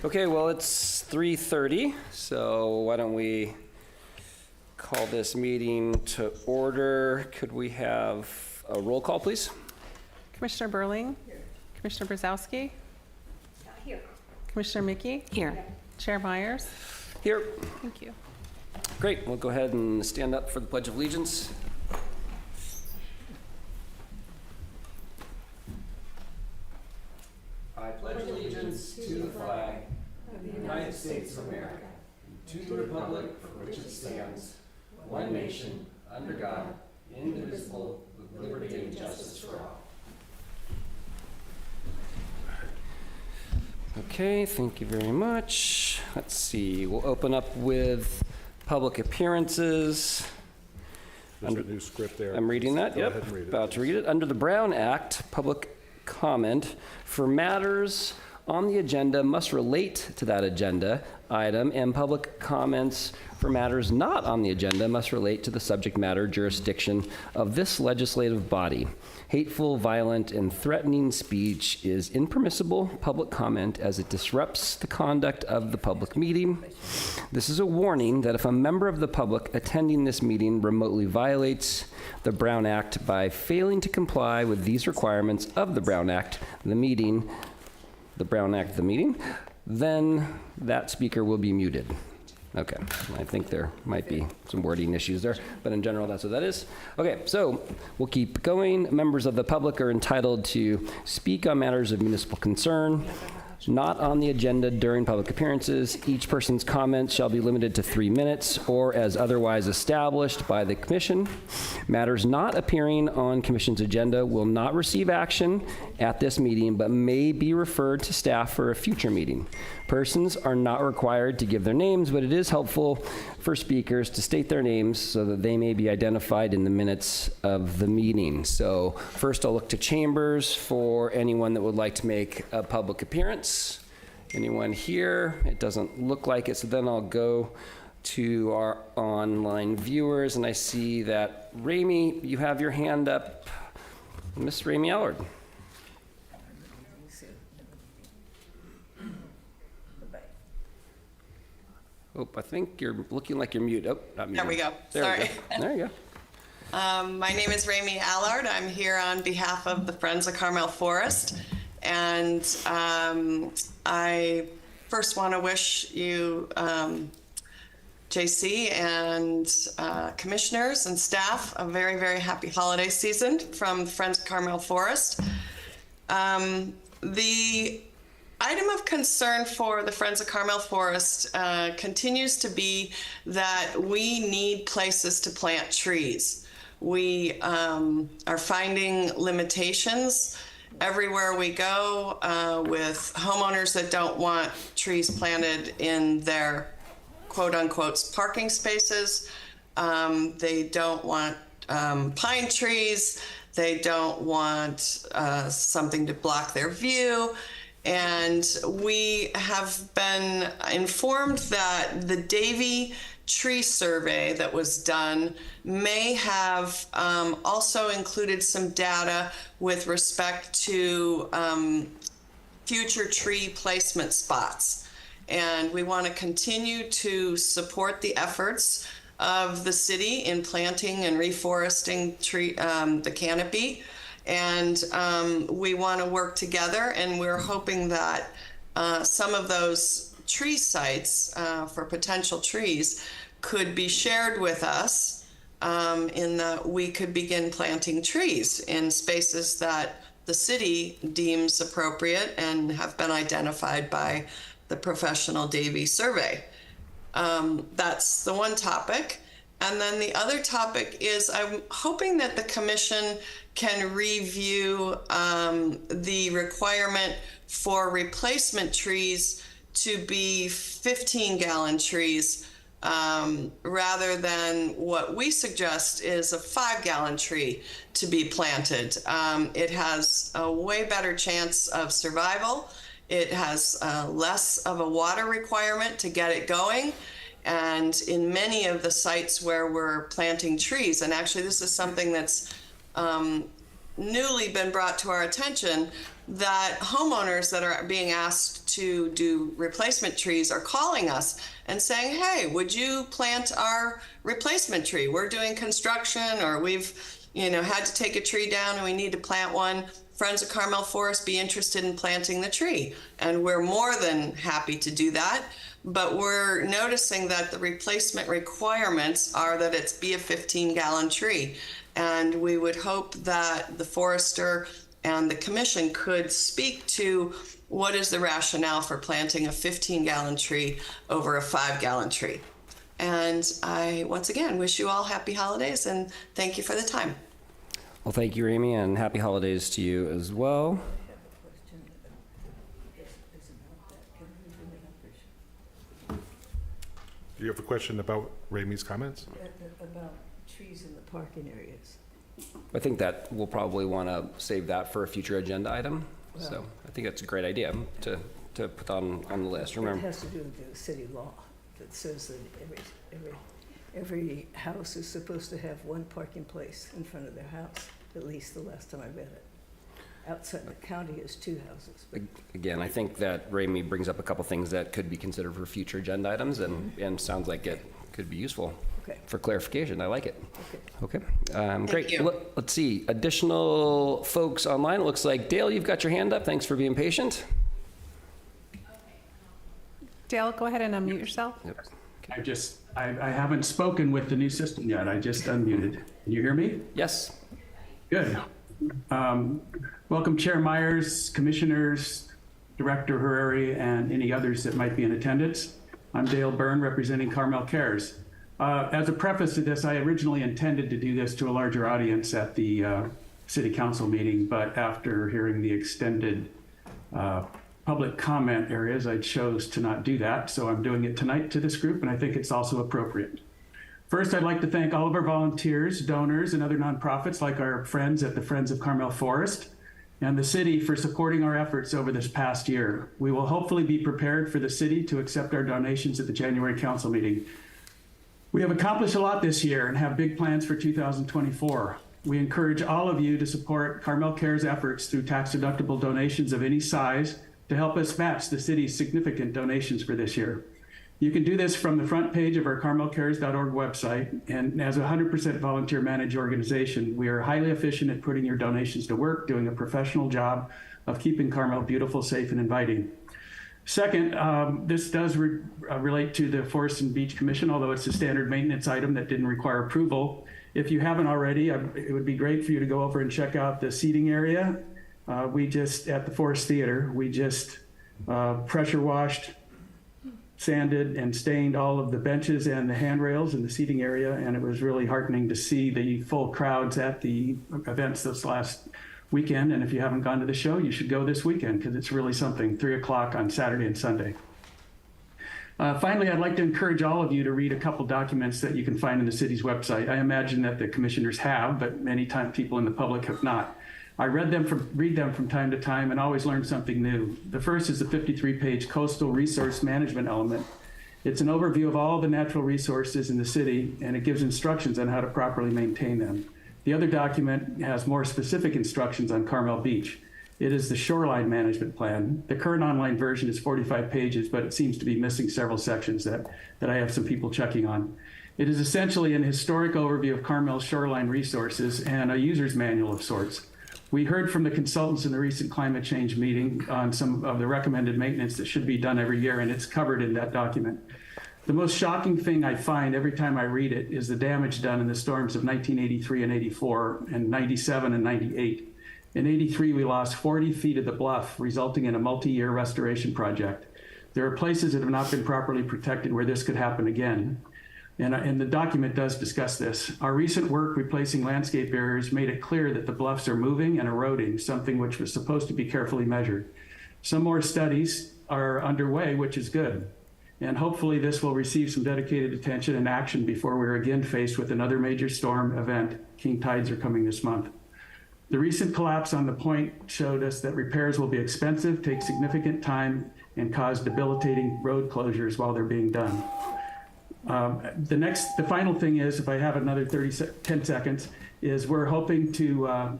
Okay, well, it's 3:30, so why don't we call this meeting to order? Could we have a roll call, please? Commissioner Burling? Here. Commissioner Brzezowski? Here. Commissioner Mickey? Here. Chair Myers? Here. Thank you. Great, we'll go ahead and stand up for the Pledge of Allegiance. I pledge allegiance to the flag of the United States of America, to the republic for which it stands, one nation, under God, indivisible, with liberty and justice for all. Okay, thank you very much. Let's see, we'll open up with public appearances. There's a new script there. I'm reading that, Go yep. ahead and read it. About to read it. Under the Brown Act, public comment for matters on the agenda must relate to that agenda item, and public comments for matters not on the agenda must relate to the subject matter jurisdiction of this legislative body. Hateful, violent, and threatening speech is impermissible public comment as it disrupts the conduct of the public meeting. This is a warning that if a member of the public attending this meeting remotely violates the Brown Act by failing to comply with these requirements of the Brown Act, then that speaker will be muted. Okay, I think there might be some wording issues there, but in general, that's what that is. Okay, so we'll keep going. Members of the public are entitled to speak on matters of municipal concern, not on the agenda during public appearances. Each person's comments shall be limited to 3 minutes or as otherwise established by the commission. Matters not appearing on commission's agenda will not receive action at this meeting, but may be referred to staff for a future meeting. Persons are not required to give their names, but it is helpful for speakers to state their names so that they may be identified in the minutes of the meeting. So first I'll look to chambers for anyone that would like to make a public appearance. Anyone here? It doesn't look like it, so then I'll go to our online viewers, and I see that Ramey, you have your hand up. Miss Ramey Allard. Oh, I think you're looking like you're mute. Oh, not mute. There we go. There Sorry. we go. There you go. My name is Ramey Allard. I'm here on behalf of the Friends of Carmel Forest. And I first want to wish you, JC and commissioners and staff, a very, very happy holiday season from Friends of Carmel Forest. The item of concern for the Friends of Carmel Forest continues to be that we need places to plant trees. We are finding limitations everywhere we go with homeowners that don't want trees planted in their quote-unquote parking spaces. They don't want pine trees. They don't want something to block their view. And we have been informed that the Davie tree survey that was done may have also included some data with respect to future tree placement spots. And we want to continue to support the efforts of the city in planting and reforesting the canopy. And we want to work together, and we're hoping that some of those tree sites for potential trees could be shared with us in that we could begin planting trees in spaces that the city deems appropriate and have been identified by the professional Davie survey. That's the one topic. And then the other topic is I'm hoping that the commission can review the requirement for replacement trees to be 15-gallon trees rather than what we suggest is a 5-gallon tree to be planted. It has a way better chance of survival. It has less of a water requirement to get it going. And in many of the sites where we're planting trees, and actually this is something that's newly been brought to our attention, that homeowners that are being asked to do replacement trees are calling us and saying, hey, would you plant our replacement tree? We're doing construction, or we've, had to take a tree down and we need to plant one. Friends of Carmel Forest be interested in planting the tree. And we're more than happy to do that. But we're noticing that the replacement requirements are that it's be a 15-gallon tree. And we would hope that the forester and the commission could speak to what is the rationale for planting a 15-gallon tree over a 5-gallon tree. And I, once again, wish you all happy holidays and thank you for the time. Well, thank you, Amy, and happy holidays to you as well. Do you have a question about Ramey's comments? About trees in the parking areas. I think that we'll probably want to save that for a future agenda item. Well, So I think that's a great idea to put on the list. It Remember, has to do with the city law that says that every house is supposed to have one parking place in front of their house, at least the last time I read it. Outside the county is 2 houses. But again, I think that Ramey brings up a couple things that could be considered for future agenda items, and sounds like it could be useful Okay. for clarification. I like it. Okay. Okay, great. you. Let's see, additional folks online. It looks like Dale, you've got your hand up. Thanks for being patient. Dale, go ahead and unmute yourself. Yep. I haven't spoken with the new system yet. I just unmuted. Can you hear me? Yes. Good. Welcome, Chair Myers, Commissioners, Director Harari, and any others that might be in attendance. I'm Dale Byrne, representing Carmel Cares. As a preface to this, I originally intended to do this to a larger audience at the City Council meeting, but after hearing the extended public comment areas, I chose to not do that. So I'm doing it tonight to this group, and I think it's also appropriate. First, I'd like to thank all of our volunteers, donors, and other nonprofits like our friends at the Friends of Carmel Forest and the city for supporting our efforts over this past year. We will hopefully be prepared for the city to accept our donations at the January council meeting. We have accomplished a lot this year and have big plans for 2024. We encourage all of you to support Carmel Cares efforts through tax-deductible donations of any size to help us match the city's significant donations for this year. You can do this from the front page of our carmelcares.org website, and as a 100% volunteer managed organization, we are highly efficient at putting your donations to work, doing a professional job of keeping Carmel beautiful, safe, and inviting. Second, this does relate to the Forest and Beach Commission, although it's a standard maintenance item that didn't require approval. If you haven't already, it would be great for you to go over and check out the seating area. At the Forest Theater, we just pressure washed, sanded, and stained all of the benches and the handrails in the seating area, and it was really heartening to see the full crowds at the events this last weekend. And if you haven't gone to the show, you should go this weekend because it's really something, 3 o'clock on Saturday and Sunday. Finally, I'd like to encourage all of you to read a couple documents that you can find on the city's website. I imagine that the commissioners have, but many times people in the public have not. I read them from time to time and always learn something new. The first is the 53-page coastal resource management element. It's an overview of all the natural resources in the city, and it gives instructions on how to properly maintain them. The other document has more specific instructions on Carmel Beach. It is the shoreline management plan. The current online version is 45 pages, but it seems to be missing several sections that I have some people checking on. It is essentially an historic overview of Carmel's shoreline resources and a user's manual of sorts. We heard from the consultants in the recent climate change meeting on some of the recommended maintenance that should be done every year, and it's covered in that document. The most shocking thing I find every time I read it is the damage done in the storms of 1983 and 84, and 97 and 98. In 83, we lost 40 feet of the bluff, resulting in a multi-year restoration project. There are places that have not been properly protected where this could happen again. And the document does discuss this. Our recent work replacing landscape barriers made it clear that the bluffs are moving and eroding, something which was supposed to be carefully measured. Some more studies are underway, which is good. And hopefully this will receive some dedicated attention and action before we're again faced with another major storm event. King tides are coming this month. The recent collapse on the point showed us that repairs will be expensive, take significant time, and cause debilitating road closures while they're being done. The final thing is, if I have another 10 seconds, is we're hoping to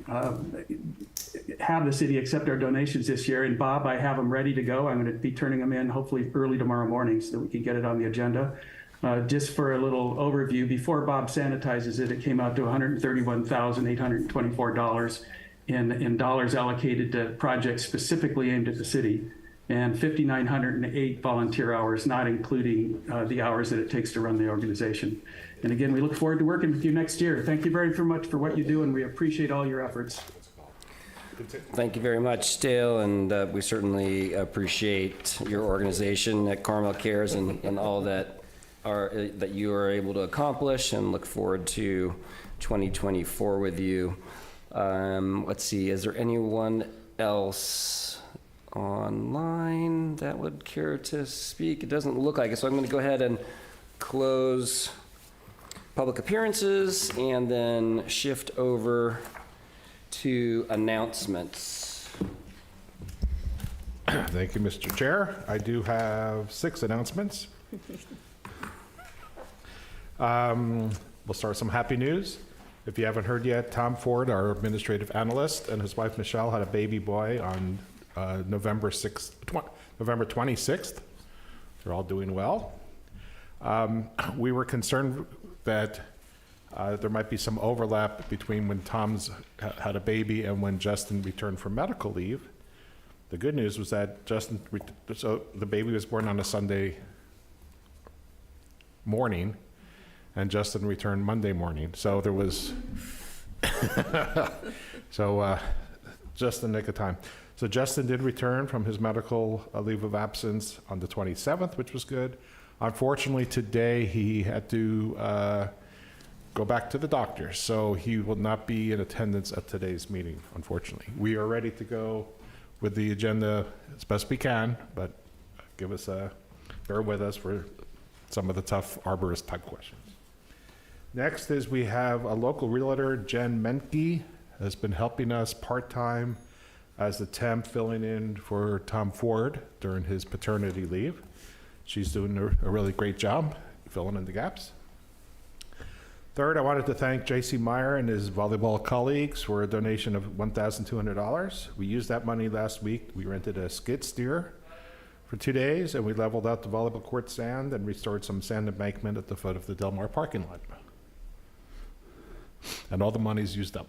have the city accept our donations this year. And Bob, I have them ready to go. I'm going to be turning them in hopefully early tomorrow morning so that we can get it on the agenda. Just for a little overview, before Bob sanitizes it, it came out to $131,824 in dollars allocated to projects specifically aimed at the city, and 5,908 volunteer hours, not including the hours that it takes to run the organization. And again, we look forward to working with you next year. Thank you very much for what you do, and we appreciate all your efforts. Thank you very much, Dale, and we certainly appreciate your organization at Carmel Cares and all that you are able to accomplish, and look forward to 2024 with you. Let's see, is there anyone else online that would care to speak? It doesn't look like it, so I'm going to go ahead and close public appearances and then shift over to announcements. Thank you, Mr. Chair. I do have 6 announcements. We'll start with some happy news. If you haven't heard yet, Tom Ford, our administrative analyst, and his wife Michelle had a baby boy on November 26th. They're all doing well. We were concerned that there might be some overlap between when Tom's had a baby and when Justin returned from medical leave. The good news was that so the baby was born on a Sunday morning, and Justin returned Monday morning. So there was, just the nick of time. So Justin did return from his medical leave of absence on the 27th, which was good. Unfortunately, today he had to go back to the doctor, so he will not be in attendance at today's meeting, unfortunately. We are ready to go with the agenda as best we can, but bear with us for some of the tough arborist type questions. Next is we have a local realtor, Jen Menke, has been helping us part-time as the temp filling in for Tom Ford during his paternity leave. She's doing a really great job filling in the gaps. Third, I wanted to thank J.C. Meyer and his volleyball colleagues for a donation of $1,200. We used that money last week. We rented a skid steer for 2 days, and we leveled out the volleyball court sand and restored some sand embankment at the foot of the Del Mar parking lot. And all the money's used up.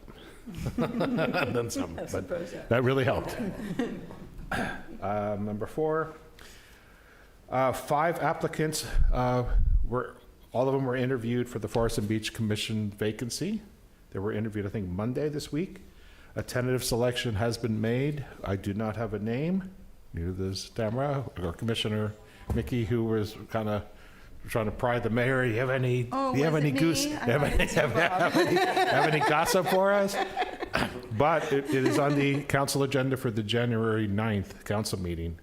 And then some, but that really helped. Number 4, 5 applicants all of them were interviewed for the Forest and Beach Commission vacancy. They were interviewed, I think, Monday this week. A tentative selection has been made. I do not have a name. Neither does Tamara or Commissioner Mickey, who was kind of trying to pry the mayor. Do you have any gossip for us? But it is on the council agenda for the January 9th council meeting.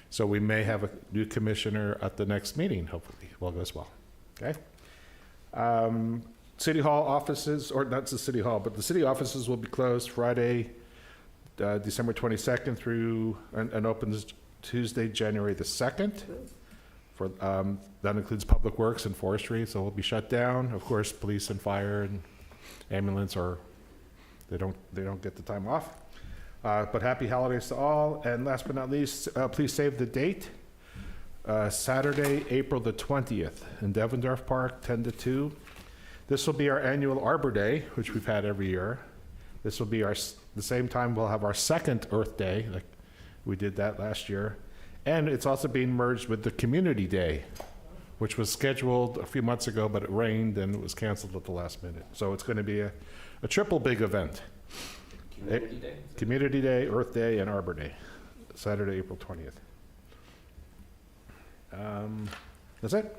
So we may have a new commissioner at the next meeting, hopefully, if all goes well. Okay. City Hall offices, or not the City Hall, but the city offices will be closed Friday, December 22nd through, and opens Tuesday, January the 2nd. For that includes public works and forestry, so we'll be shut down. Of course, police and fire and ambulance they don't get the time off. But happy holidays to all. And last but not least, please save the date. Saturday, April the 20th in Devendorf Park, 10 to 2. This will be our annual Arbor Day, which we've had every year. This will be the same time we'll have our second Earth Day, like we did that last year. And it's also being merged with the Community Day, which was scheduled a few months ago, but it rained and it was canceled at the last minute. So it's going to be a triple big event. Community Day, Earth Day, and Arbor Day, Saturday, April 20th. That's it.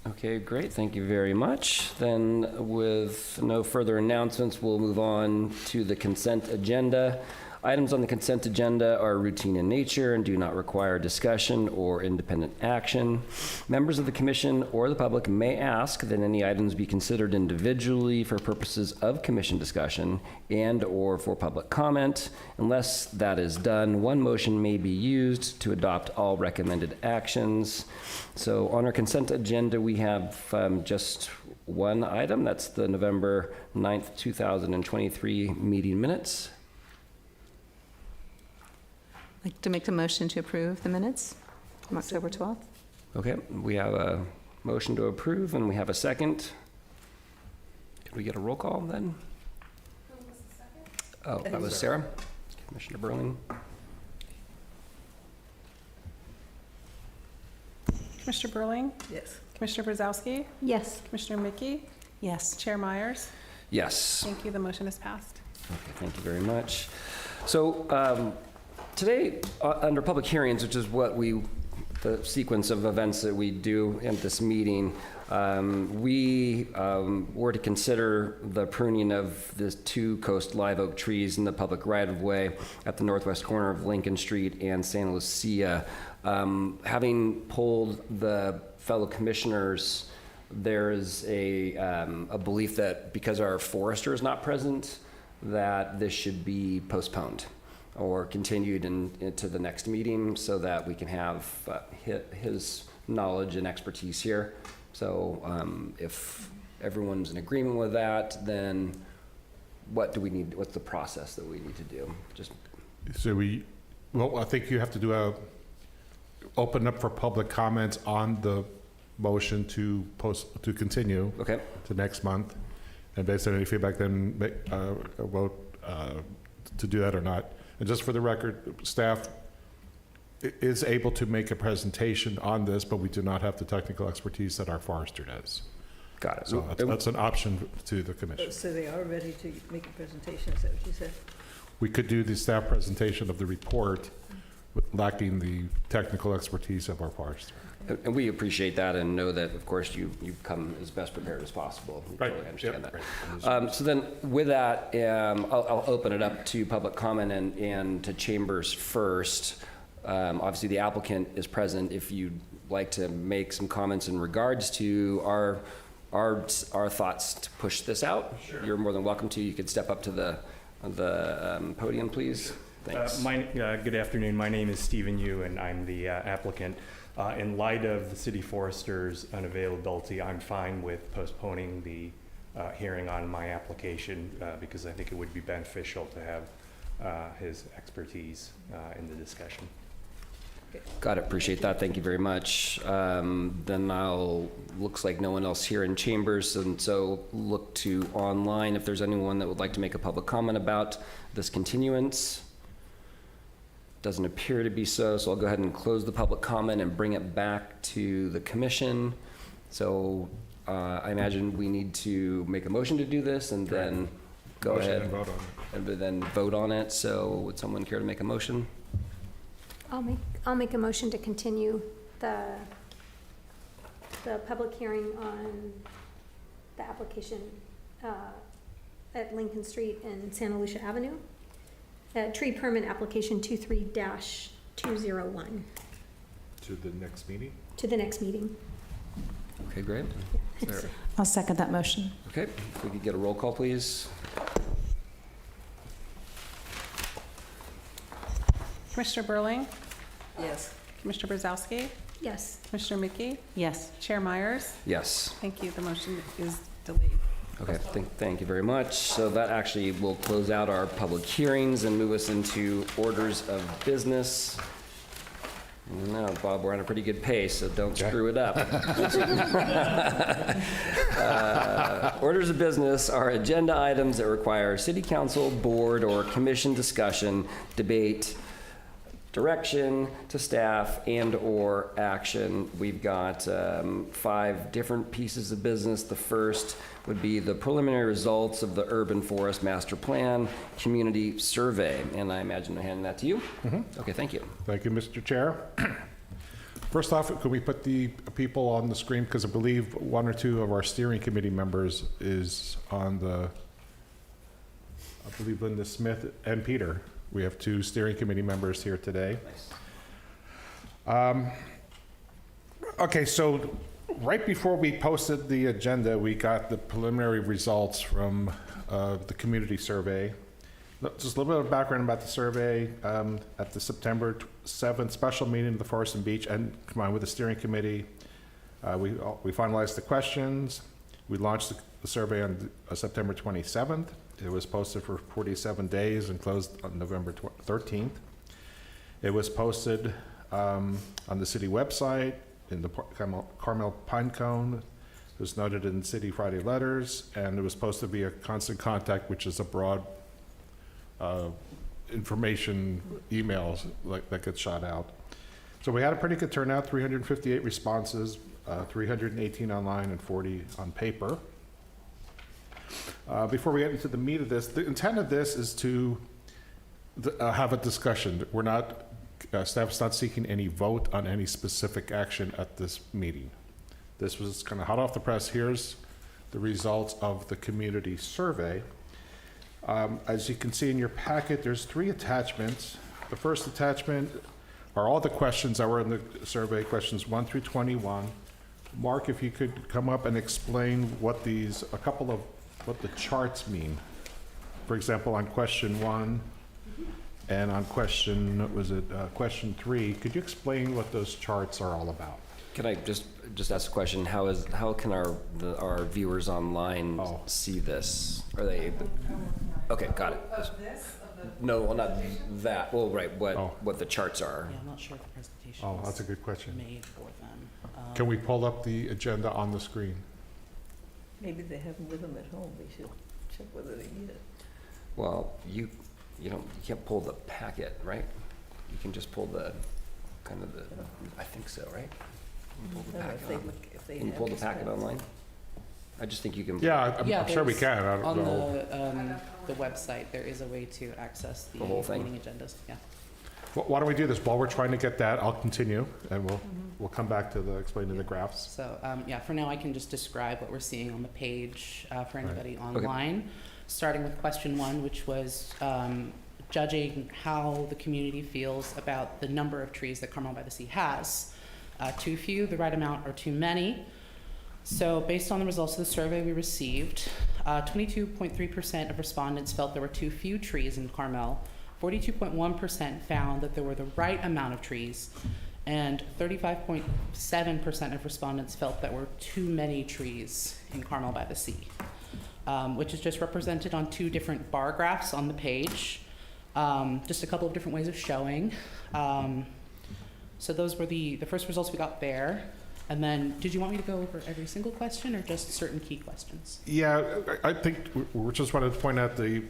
Okay, great. Thank you very much. Then with no further announcements, we'll move on to the consent agenda. Items on the consent agenda are routine in nature and do not require discussion or independent action. Members of the commission or the public may ask that any items be considered individually for purposes of commission discussion and/or for public comment. Unless that is done, one motion may be used to adopt all recommended actions. So on our consent agenda, we have just one item. That's the November 9th, 2023 meeting minutes. I'd like to make a motion to approve the minutes from October 12th. Okay, we have a motion to approve and we have a second. Could we get a roll call then? Oh, that was Sarah. Commissioner Burling. Commissioner Burling, Yes. Commissioner Brzezowski, Yes. Commissioner Mickey, Yes. Chair Myers. Yes. Thank you. The motion is passed. Okay, thank you very much. So today, under public hearings, which is the sequence of events that we do in this meeting, we were to consider the pruning of the 2 coast live oak trees in the public right-of-way at the northwest corner of Lincoln Street and Santa Lucia. Having polled the fellow commissioners, there is a belief that because our forester is not present, that this should be postponed or continued into the next meeting so that we can have his knowledge and expertise here. So if everyone's in agreement with that, then what do we need? What's the process that we need to do? Well, I think you have to do open up for public comments on the motion to continue Okay. to next month. And based on any feedback, then vote to do that or not. And just for the record, staff is able to make a presentation on this, but we do not have the technical expertise that our forester does. Got it. So that's an option to the commission. So they are ready to make a presentation, is that what you said? We could do the staff presentation of the report, lacking the technical expertise of our forester. And we appreciate that and know that, of course, you've come as best prepared as possible. We totally understand that. So then with that, I'll open it up to public comment and to chambers first. Obviously, the applicant is present. If you'd like to make some comments in regards to our thoughts to push this out, sure, you're more than welcome to. You could step up to the podium, please. Thanks. Good afternoon. My name is Stephen Yu, and I'm the applicant. In light of the city forester's unavailability, I'm fine with postponing the hearing on my application because I think it would be beneficial to have his expertise in the discussion. Got it. Appreciate that. Thank you very much. Then looks like no one else here in chambers, and so look to online if there's anyone that would like to make a public comment about this continuance. Doesn't appear to be so I'll go ahead and close the public comment and bring it back to the commission. So I imagine we need to make a motion to do this and then go ahead and vote on it. and then vote on it. So would someone care to make a motion? I'll make a motion to continue the public hearing on the application at Lincoln Street and Santa Lucia Avenue. Tree permit application 23-201 To the next meeting? to the next meeting. Okay, great. Sarah. I'll second that motion. Okay, if we could get a roll call, please. Commissioner Burling, Yes. Commissioner Brzezowski, Yes. Commissioner Mickey, Yes. Chair Myers. Yes. Thank you. The motion is delayed. Okay, thank you very much. So that actually will close out our public hearings and move us into orders of business. No, Bob, we're on a pretty good pace, so don't screw it up. Orders of business are agenda items that require city council, board, or commission discussion, debate, direction to staff, and/or action. We've got 5 different pieces of business. The first would be the preliminary results of the Urban Forest Master Plan Community Survey. And I imagine I'm handing that to you? Mm-hmm. Okay, thank you. Thank you, Mr. Chair. First off, could we put the people on the screen? Because I believe 1 or 2 of our steering committee members is on I believe Linda Smith and Peter We have 2 steering committee members here today. Okay, so right before we posted the agenda, we got the preliminary results from the community survey. Just a little bit of background about the survey. At the September 7th special meeting of the Forest and Beach, and combined with the steering committee, we finalized the questions. We launched the survey on September 27th. It was posted for 47 days and closed on November 13th. It was posted on the city website, in the Carmel Pine Cone. It was noted in City Friday letters, and it was posted via Constant Contact, which is a broad information emails that gets shot out. So we had a pretty good turnout, 358 responses, 318 online and 40 on paper. Before we get into the meat of this, the intent of this is to have a discussion. We're not, staff's not seeking any vote on any specific action at this meeting. This was kind of hot off the press. Here's the results of the community survey. As you can see in your packet, there's 3 attachments. The first attachment are all the questions that were in the survey, questions 1 through 21. Mark, if you could come up and explain what what the charts mean. For example, on question 1 and on question 3, could you explain what those charts are all about? Can I just ask a question? How can our viewers online see this? Are they? Okay, got it. No, well, not that. Well, right. What the charts are? Yeah, I'm not sure if the presentation Oh, that's a good question. made for them. Can we pull up the agenda on the screen? Maybe they have them with them at home. We should check whether they need it. Well, you can't pull the packet, right? You can just pull the kind of the. I think so, right? You can pull the I don't know packet. if they Can you have pull the this packet kind of- online? I just think you can. Yeah, I'm sure we there's- can. I don't On know. the website, there is a way to access the The whole thing? meeting agendas, yeah. Why don't we do this? While we're trying to get that, I'll continue, and we'll come back to explaining the graphs. So, yeah, for now, I can just describe what we're seeing on the page for anybody online. Starting with question 1, which was judging how the community feels about the number of trees that Carmel-by-the-Sea has. Too few, the right amount, or too many. So based on the results of the survey we received, 22.3% of respondents felt there were too few trees in Carmel, 42.1% found that there were the right amount of trees, and 35.7% of respondents felt that were too many trees in Carmel-by-the-Sea, which is just represented on 2 different bar graphs on the page. Just a couple of different ways of showing. So those were the first results we got there. And then, did you want me to go over every single question or just certain key questions? Yeah, I think we just wanted to point out the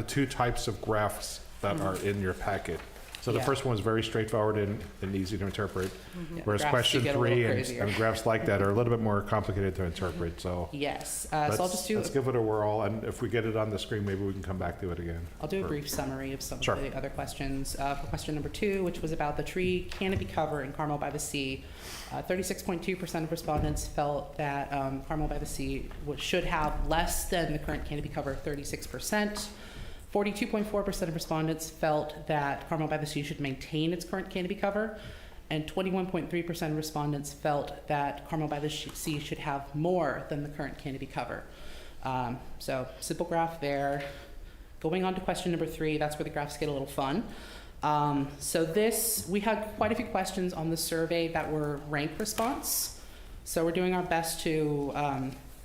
2 types of graphs that are in your packet. So the Yeah. first one is very straightforward and easy to interpret, Yeah, whereas graphs do question get a little 3 crazier. and graphs like that are a little bit more complicated to interpret. So Yes. So I'll just do let's give it a whirl, and if we get it on the screen, maybe we can come back to it again. I'll do a brief summary of some Sure. of the other questions. For question number 2, which was about the tree canopy cover in Carmel-by-the-Sea, 36.2% of respondents felt that Carmel-by-the-Sea should have less than the current canopy cover of 36%. 42.4% of respondents felt that Carmel-by-the-Sea should maintain its current canopy cover, and 21.3% of respondents felt that Carmel-by-the-Sea should have more than the current canopy cover. So simple graph there. Going on to question number 3, that's where the graphs get a little fun. We had quite a few questions on the survey that were rank response. So we're doing our best to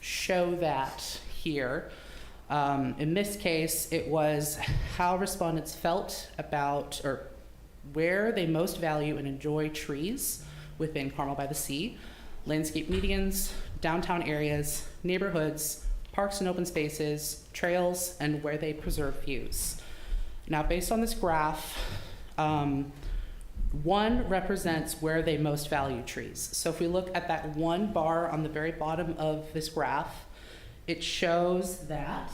show that here. In this case, it was how respondents felt about, or where they most value and enjoy trees within Carmel-by-the-Sea, landscape medians, downtown areas, neighborhoods, parks and open spaces, trails, and where they preserve views. Now, based on this graph, 1 represents where they most value trees. So if we look at that 1 bar on the very bottom of this graph, it shows that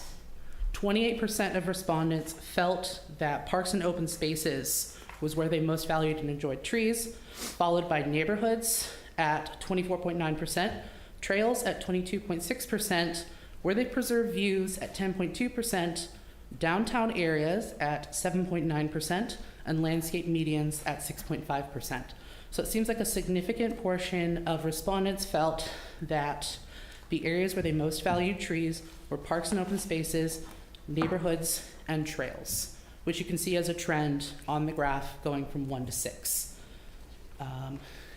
28% of respondents felt that parks and open spaces was where they most valued and enjoyed trees, followed by neighborhoods at 24.9%, trails at 22.6%, where they preserve views at 10.2%, downtown areas at 7.9%, and landscape medians at 6.5%. So it seems like a significant portion of respondents felt that the areas where they most valued trees were parks and open spaces, neighborhoods, and trails, which you can see as a trend on the graph going from 1 to 6.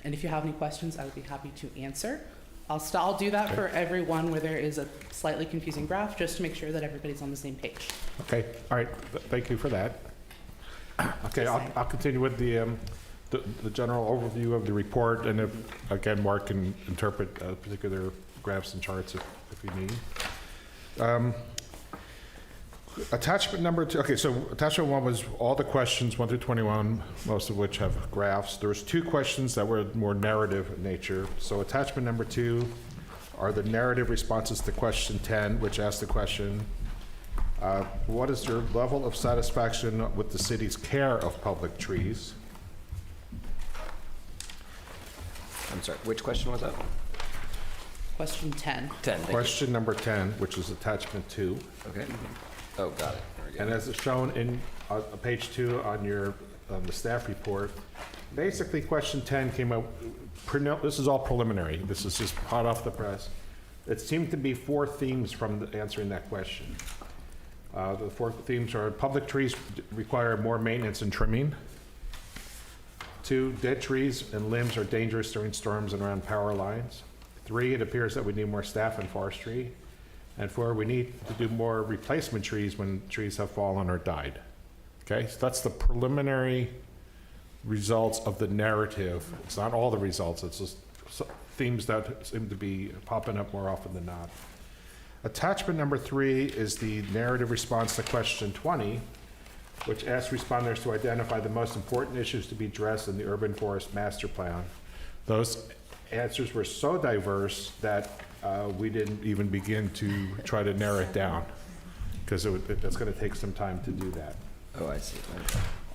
And if you have any questions, I would be happy to answer. I'll do that for everyone where there is a slightly confusing graph, just to make sure that everybody's on the same page. Okay, all right, thank you for that. Okay, I'll continue with the general overview of the report, and if, again, Mark can interpret particular graphs and charts if you need. Attachment number 2, okay, so attachment 1 was all the questions 1 through 21, most of which have graphs. There was 2 questions that were more narrative in nature. So attachment number 2 are the narrative responses to question 10, which asked the question, what is your level of satisfaction with the city's care of public trees? I'm sorry, which question was that? Question 10. 10, thank you. Question number 10, which is attachment 2. Okay. Oh, got it. There we go. And as it's shown in page 2 on the staff report, basically question 10 came out, this is all preliminary, this is just hot off the press. It seemed to be 4 themes from answering that question. The 4 themes are: public trees require more maintenance and trimming. 2, dead trees and limbs are dangerous during storms and around power lines. 3, it appears that we need more staff in forestry. And 4, we need to do more replacement trees when trees have fallen or died. Okay, so that's the preliminary results of the narrative. It's not all the results, it's just themes that seem to be popping up more often than not. Attachment number 3 is the narrative response to question 20, which asks respondents to identify the most important issues to be addressed in the urban forest master plan. Those answers were so diverse that we didn't even begin to try to narrow it down, because that's going to take some time to do that. Oh, I see.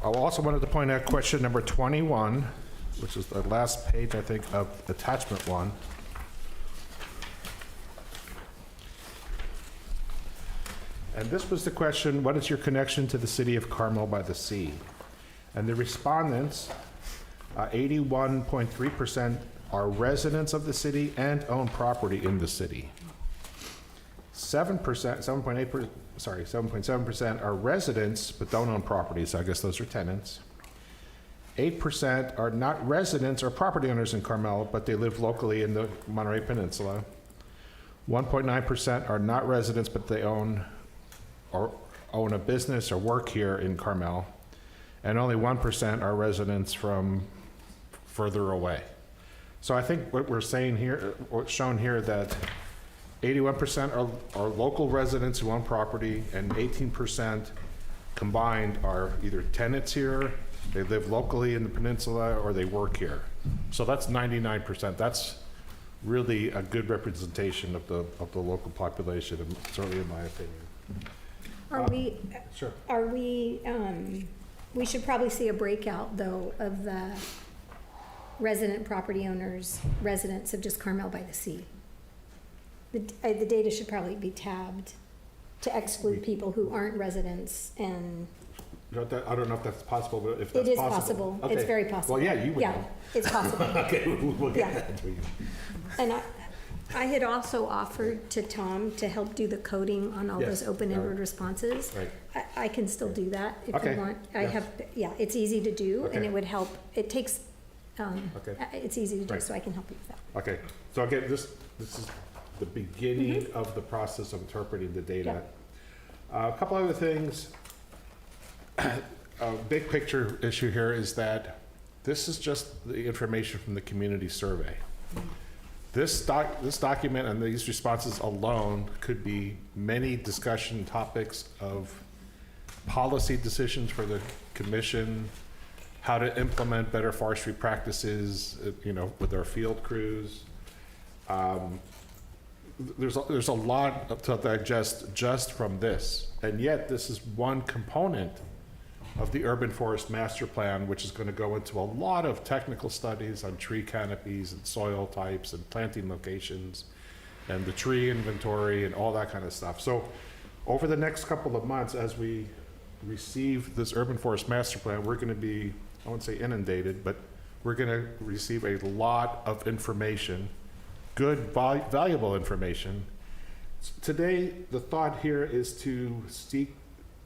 I also wanted to point out question number 21, which is the last page, I think, of attachment 1. And this was the question, what is your connection to the city of Carmel-by-the-Sea? And the respondents, 81.3% are residents of the city and own property in the city. 7.7% are residents but don't own property, so I guess those are tenants. 8% are not residents or property owners in Carmel, but they live locally in the Monterey Peninsula. 1.9% are not residents, but they own a business or work here in Carmel. And only 1% are residents from further away. So I think what we're saying here, what's shown here, that 81% are local residents who own property, and 18% combined are either tenants here, they live locally in the peninsula, or they work here. So that's 99%. That's really a good representation of the local population, certainly in my opinion. Sure. We should probably see a breakout, though, of the resident property owners, residents of just Carmel-by-the-Sea. The data should probably be tabbed to exclude people who aren't residents, and I don't know if that's possible, but if that's it is possible. Okay. It's very possible. Well, yeah, you would know. It's possible. Okay, we'll get Yeah. that to you. And I had also offered to Tom to help do the coding on all Yes. those open-ended responses. Right. I can still do that if Okay. you want. Yeah. It's easy to do, and Okay. it would help. It takes, Okay. it's easy to do, Right. so I can help you with that. Okay, so again, this is the beginning of the process of interpreting the data. A couple other things. A big picture issue here is that this is just the information from the community survey. This document and these responses alone could be many discussion topics of policy decisions for the commission, how to implement better forestry practices, with our field crews. There's a lot to digest just from this, and yet this is one component of the urban forest master plan, which is going to go into a lot of technical studies on tree canopies and soil types and planting locations and the tree inventory and all that kind of stuff. So over the next couple of months, as we receive this urban forest master plan, we're going to be, I won't say inundated, but we're going to receive a lot of information, good, valuable information. Today, the thought here is to seek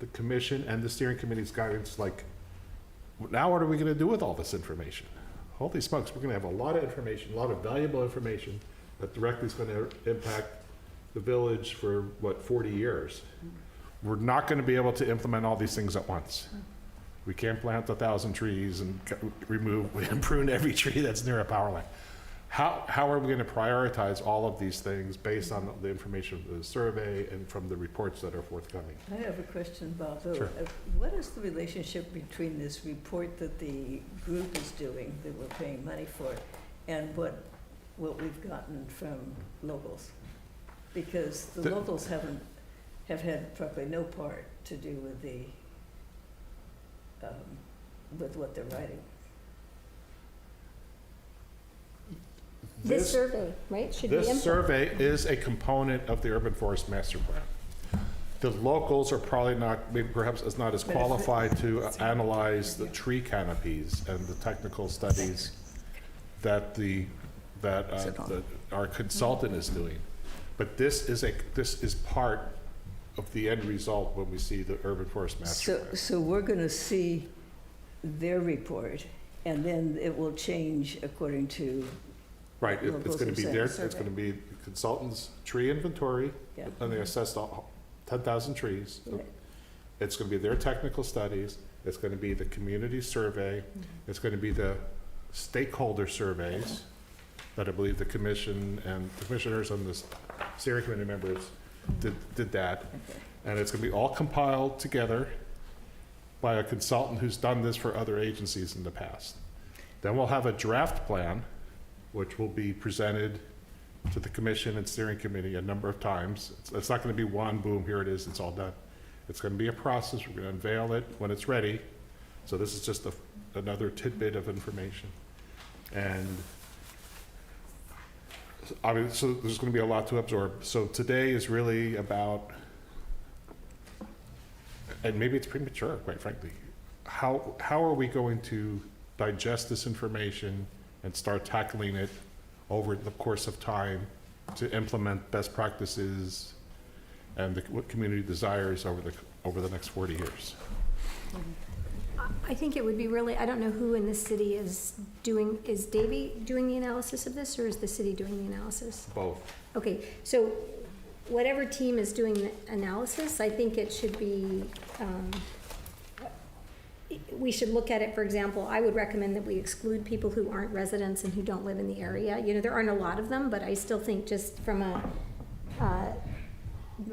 the commission and the steering committee's guidance, like, now what are we going to do with all this information? Holy smokes, we're going to have a lot of information, a lot of valuable information that directly is going to impact the village for, 40 years. We're not going to be able to implement all these things at once. We can't plant 1,000 trees and remove and prune every tree that's near a power line. How are we going to prioritize all of these things based on the information of the survey and from the reports that are forthcoming? I have a question, Bob. Sure. What is the relationship between this report that the group is doing, that we're paying money for, and what we've gotten from locals? Because the locals have had probably no part to do with with what they're writing. This survey, right, should be input. This survey is a component of the urban forest master plan. The locals are probably not, maybe perhaps is not as qualified to analyze the tree canopies and the technical studies that our consultant is doing. But this is part of the end result when we see the urban forest master plan. So we're going to see their report, and then it will change according to. Right, it's locals going to be who their, send it's the going to be consultant's tree inventory, Yeah. and they assessed all 10,000 trees. Right. It's going to be their technical studies, it's going to be the community survey, it's going to be the stakeholder surveys that I believe the commission and the commissioners and the steering committee members did that. Okay. And it's going to be all compiled together by a consultant who's done this for other agencies in the past. Then we'll have a draft plan, which will be presented to the commission and steering committee a number of times. It's not going to be one, boom, here it is, it's all done. It's going to be a process. We're going to unveil it when it's ready. So this is just another tidbit of information. And I mean, so there's going to be a lot to absorb. So today is really about, and maybe it's premature, quite frankly, how are we going to digest this information and start tackling it over the course of time to implement best practices and what community desires over the next 40 years. I think it would be really, I don't know who in the city is Davey doing the analysis of this, or is the city doing the analysis? Both. Okay, so whatever team is doing the analysis, I think it should be, we should look at it, for example, I would recommend that we exclude people who aren't residents and who don't live in the area. You know, there aren't a lot of them, but I still think just from a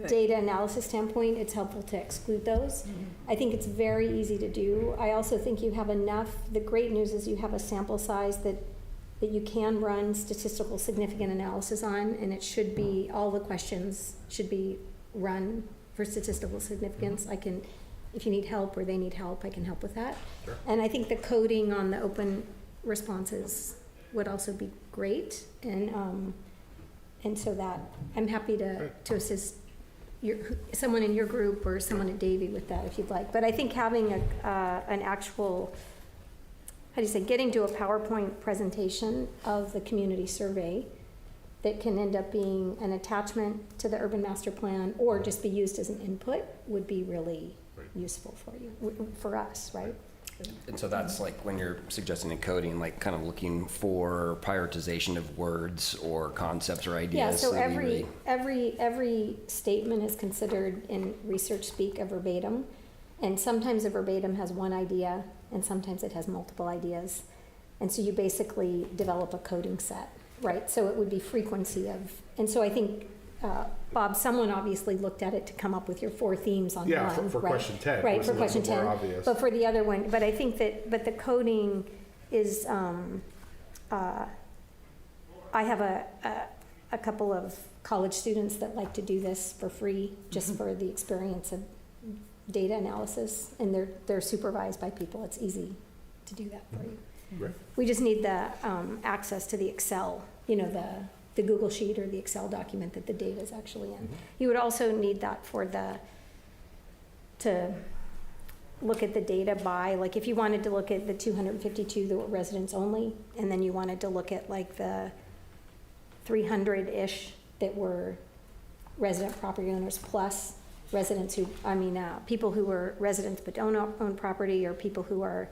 data analysis standpoint, it's helpful to exclude those. I think it's very easy to do. I also think you have enough, the great news is you have a sample size that you can run statistical significant analysis on, and it should be, all the questions should be run for statistical significance. I can, if you need help or they need help, I can help with that. Sure. And I think the coding on the open responses would also be great. And so that, I'm happy to assist someone in your group or someone at Davie with that if you'd like. But I think having an actual, how do you say, getting to a PowerPoint presentation of the community survey that can end up being an attachment to the urban master plan or just be used as an input would be really useful for you, for us, right? And so that's like when you're suggesting encoding, like kind of looking for prioritization of words or concepts or ideas. Yeah, so that we every statement is considered in research speak a verbatim, and sometimes a verbatim has one idea, and sometimes it has multiple ideas, and so you basically develop a coding set, right? So it would be frequency of, and so I think Bob, someone obviously looked at it to come up with your 4 themes on Yeah, one, for right? question 10. Right, was for a little question bit more 10. obvious. But for the other one, but I think that, but the coding is, I have a couple of college students that like to do this for free, just for the experience of data analysis, and they're supervised by people. It's easy to do that for you. Right. We just need the access to the Excel, you know, the Google Sheet or the Excel document that the data is actually in. You would also need that for the to look at the data by, like, if you wanted to look at the 252 that were residents only, and then you wanted to look at like the 300-ish that were resident property owners plus residents who, people who were residents but don't own property, or people who are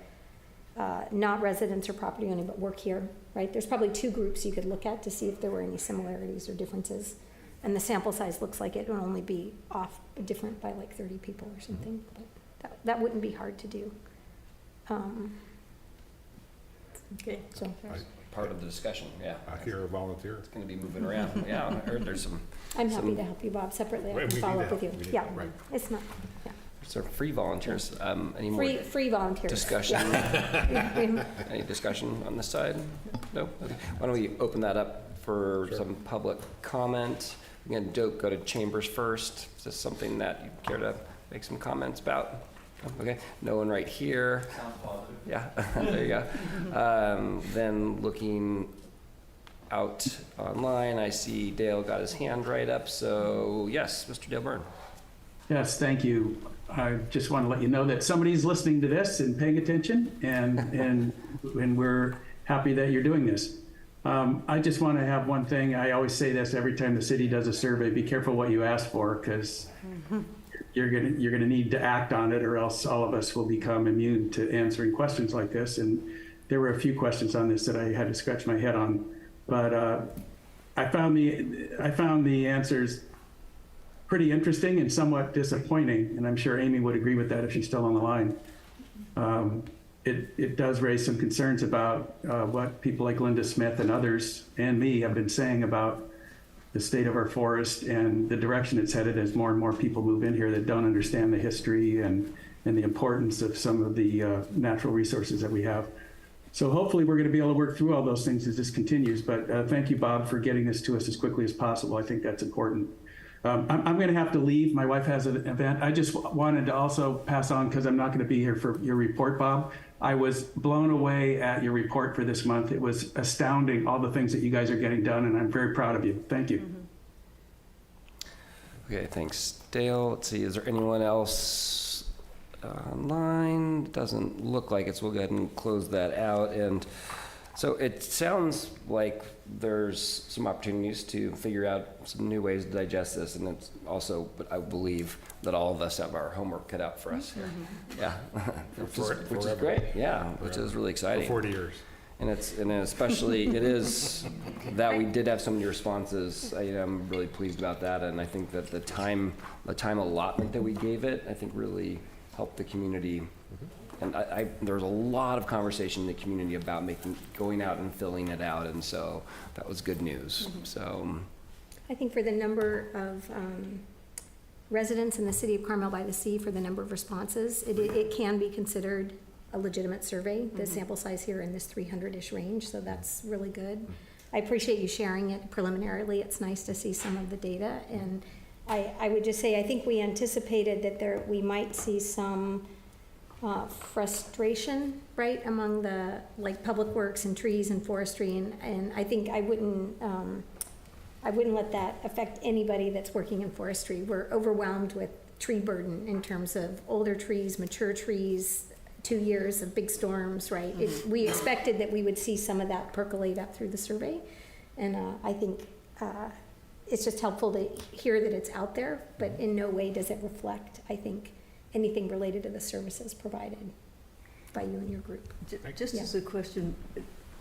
not residents or property owning but work here, right? There's probably two groups you could look at to see if there were any similarities or differences. And the sample size looks like it would only be off different by like 30 people or something, but that wouldn't be hard to do. Okay. So, Part of the discussion, yeah. I hear a volunteer. It's going to be moving around. Yeah, I heard there's some. I'm happy to help you, Bob, separately. I Right, can we follow need up with you. help. We need Yeah, help, right. it's not, yeah. So free volunteers. Any more Free volunteers. discussion? Yeah. Any discussion on this side? No? Okay. Why don't we open that up for some public comment? Again, don't go to chambers first. Is this something that you care to make some comments about? Okay, no one right here. Sounds positive. Yeah, there you go. Then looking out online, I see Dale got his hand right up. So yes, Mr. Dale Byrne. Yes, thank you. I just want to let you know that somebody's listening to this and paying attention, and we're happy that you're doing this. I just want to have one thing. I always say this every time the city does a survey: be careful what you ask for, because you're gonna need to act on it, or else all of us will become immune to answering questions like this. And there were a few questions on this that I had to scratch my head on, but I found the answers pretty interesting and somewhat disappointing, and I'm sure Amy would agree with that if she's still on the line. It does raise some concerns about what people like Linda Smith and others and me have been saying about the state of our forest and the direction it's headed as more and more people move in here that don't understand the history and the importance of some of the natural resources that we have. So hopefully we're going to be able to work through all those things as this continues. But thank you, Bob, for getting this to us as quickly as possible. I think that's important. I'm going to have to leave. My wife has an event. I just wanted to also pass on, because I'm not going to be here for your report, Bob. I was blown away at your report for this month. It was astounding, all the things that you guys are getting done, and I'm very proud of you. Thank you. Okay, thanks, Dale. Let's see, is there anyone else online? Doesn't look like it, so we'll go ahead and close that out. And so it sounds like there's some opportunities to figure out some new ways to digest this, and it's also, but I believe that all of us have our homework cut out for us here. Yeah, which is great. Yeah, which is really exciting. For 40 years. And especially it is that we did have so many responses. I'm really pleased about that, and I think that the time allotment that we gave it, I think really helped the community. And there was a lot of conversation in the community about going out and filling it out, and so that was good news. So I think for the number of residents in the city of Carmel-by-the-Sea, for the number of responses, it can be considered a legitimate survey. The sample size here in this 300-ish range, so that's really good. I appreciate you sharing it preliminarily. It's nice to see some of the data, and I would just say I think we anticipated that we might see some frustration, right, among the public works and trees and forestry, and I think I wouldn't let that affect anybody that's working in forestry. We're overwhelmed with tree burden in terms of older trees, mature trees, 2 years of big storms, right? We expected that we would see some of that percolate up through the survey, and I think it's just helpful to hear that it's out there, but in no way does it reflect, I think, anything related to the services provided by you and your group. Just as a question,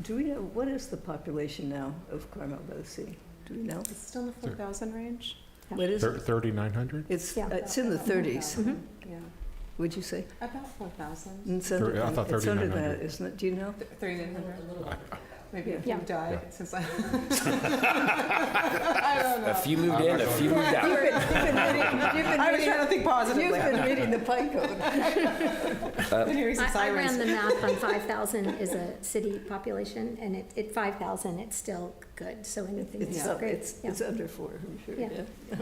do we know, what is the population now of Carmel-by-the-Sea? Do we know? It's still in the 4,000 range? What is it? 3,900? It's Yeah. it's in the 30s. Yeah, Would you say? about 4,000. It's I thought it's under 3,900. that, isn't it? Do you know? 3,900. Maybe a few Yeah. died since I. I don't know. a few moved in, a few moved out. I was trying to think positively. You've been reading the pine code. Been hearing some I ran sirens. the math on 5,000 is a city population, and at 5,000, it's still good, so anything It's, that's great. it's under 4, I'm sure, Yeah. yeah.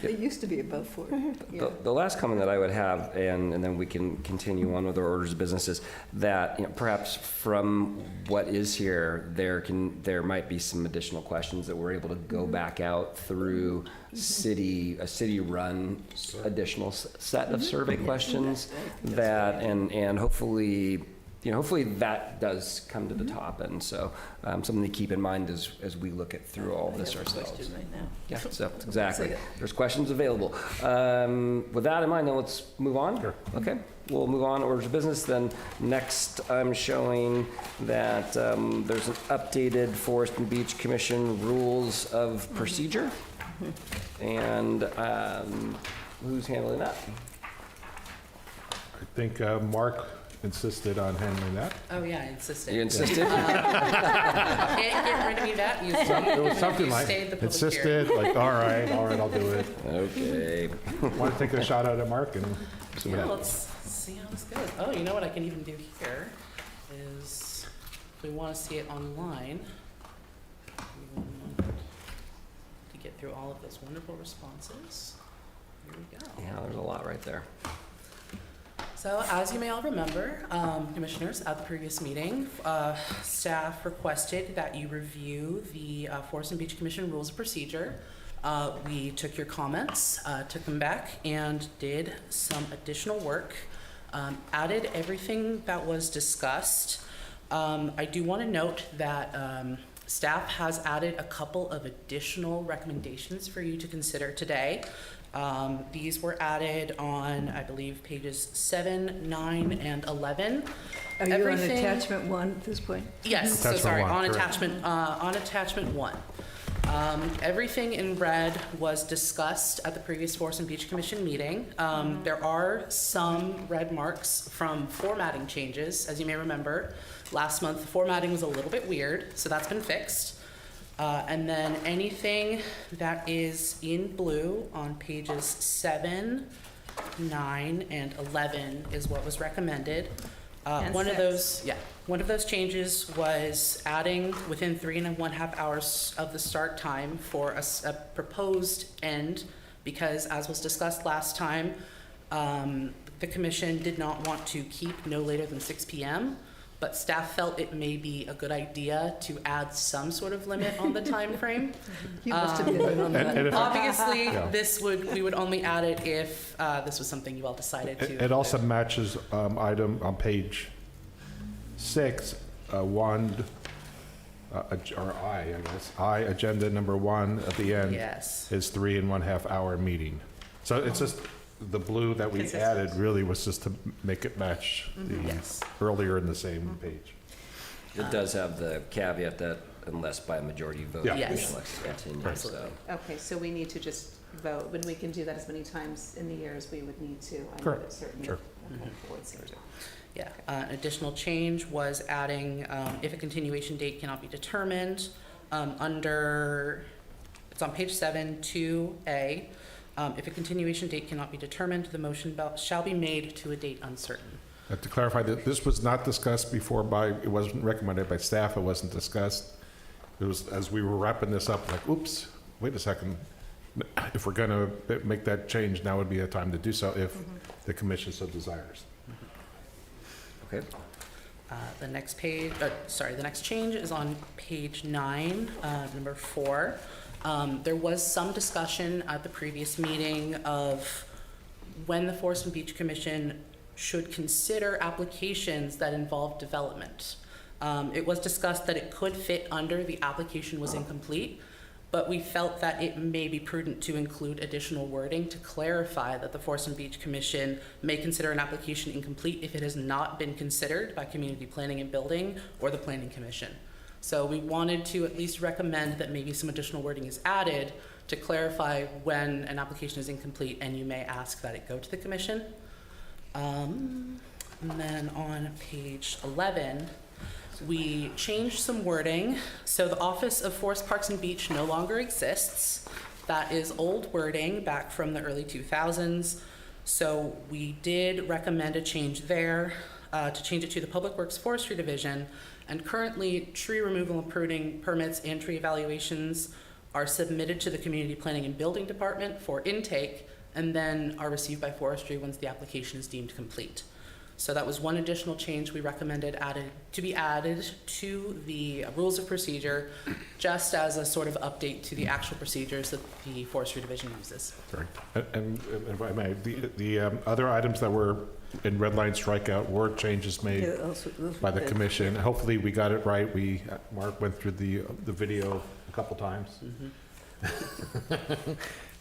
It used to be above 4. The last comment that I would have, and then we can continue on with our orders of business, is that, you know, perhaps from what is here, there might be some additional questions that we're able to go back out through a city-run additional set of survey questions that, and hopefully, you know, hopefully that does come to the top. And so something to keep in mind as we look at through all this ourselves. Question right now. Yeah, so exactly. Say it. There's questions available. With that in mind, then let's move on. Sure. Okay, we'll move on, orders of business. Then next, I'm showing that there's an updated Forest and Beach Commission rules of procedure. And who's handling that? I think Mark insisted on handling that. Oh, yeah, I insisted. You insisted? Can't get rid of me that easily. There was something You like, stayed the public hearing. insisted, like, all right, I'll do it. Okay. Want to take a shot at Mark and see what Yeah, happens? let's see how this goes. Oh, you know what I can even do here is, if we want to see it online, we want to get through all of those wonderful responses. Here we go. Yeah, there's a lot right there. So, as you may all remember, commissioners, at the previous meeting, staff requested that you review the Forest and Beach Commission Rules of Procedure. We took your comments, took them back, and did some additional work, added everything that was discussed. I do want to note that staff has added a couple of additional recommendations for you to consider today. These were added on, I believe, pages 7, 9, and 11. Are you on attachment 1 at this point? Yes, so Attachment sorry, 1, on correct. attachment 1. Everything in red was discussed at the previous Forest and Beach Commission meeting. There are some red marks from formatting changes, as you may remember. Last month, the formatting was a little bit weird, so that's been fixed. And then anything that is in blue on pages 7, 9, and 11 is what was recommended. And One of 6. those changes was adding within 3.5 hours of the start time for a proposed end, because as was discussed last time, the commission did not want to keep no later than 6 p.m., but staff felt it may be a good idea to add some sort of limit on the time frame. You must have been in on that. And if- Obviously, Yeah. we would only add it if this was something you all decided to. It also matches item on page 6, 1, or I guess, agenda number 1 at the end Yes. is 3.5 hour meeting. So it's just, the blue that we Consistent. added really was just to make it match the Yes. earlier in the same page. It does have the caveat that unless by a majority vote, Yeah. the Yes. commission elects to continue, Absolutely. so. Okay, so we need to just vote, when we can do that as many times in the year as we would need to. I know Correct. that certain Sure. boards seem to. Yeah, an additional change was adding, if a continuation date cannot be determined, it's on page 7, 2A. If a continuation date cannot be determined, the motion shall be made to a date uncertain. To clarify, that this was not discussed before it wasn't recommended by staff, it wasn't discussed. It was, as we were wrapping this up, like, oops, wait a second. If we're gonna make that change, now would be a time to do so if the commission so desires. Okay. The next change is on page 9, number 4. There was some discussion at the previous meeting of when the Forest and Beach Commission should consider applications that involve development. It was discussed that it could fit under the application was incomplete, but we felt that it may be prudent to include additional wording to clarify that the Forest and Beach Commission may consider an application incomplete if it has not been considered by Community Planning and Building or the Planning Commission. So we wanted to at least recommend that maybe some additional wording is added to clarify when an application is incomplete and you may ask that it go to the commission. And then on page 11, we changed some wording. So the Office of Forest, Parks, and Beach no longer exists. That is old wording back from the early 2000s. So we did recommend a change there. to change it to the Public Works Forestry Division. And currently, tree removal and pruning permits and tree evaluations are submitted to the Community Planning and Building Department for intake and then are received by forestry once the application is deemed complete. So that was one additional change we recommended to be added to the rules of procedure, just as a sort of update to the actual procedures that the Forestry Division uses. Sorry. And if I may, the other items that were in red line strikeout were changes made Yeah, those were by the good. commission. Hopefully, we got it right. Mark went through the video a couple times.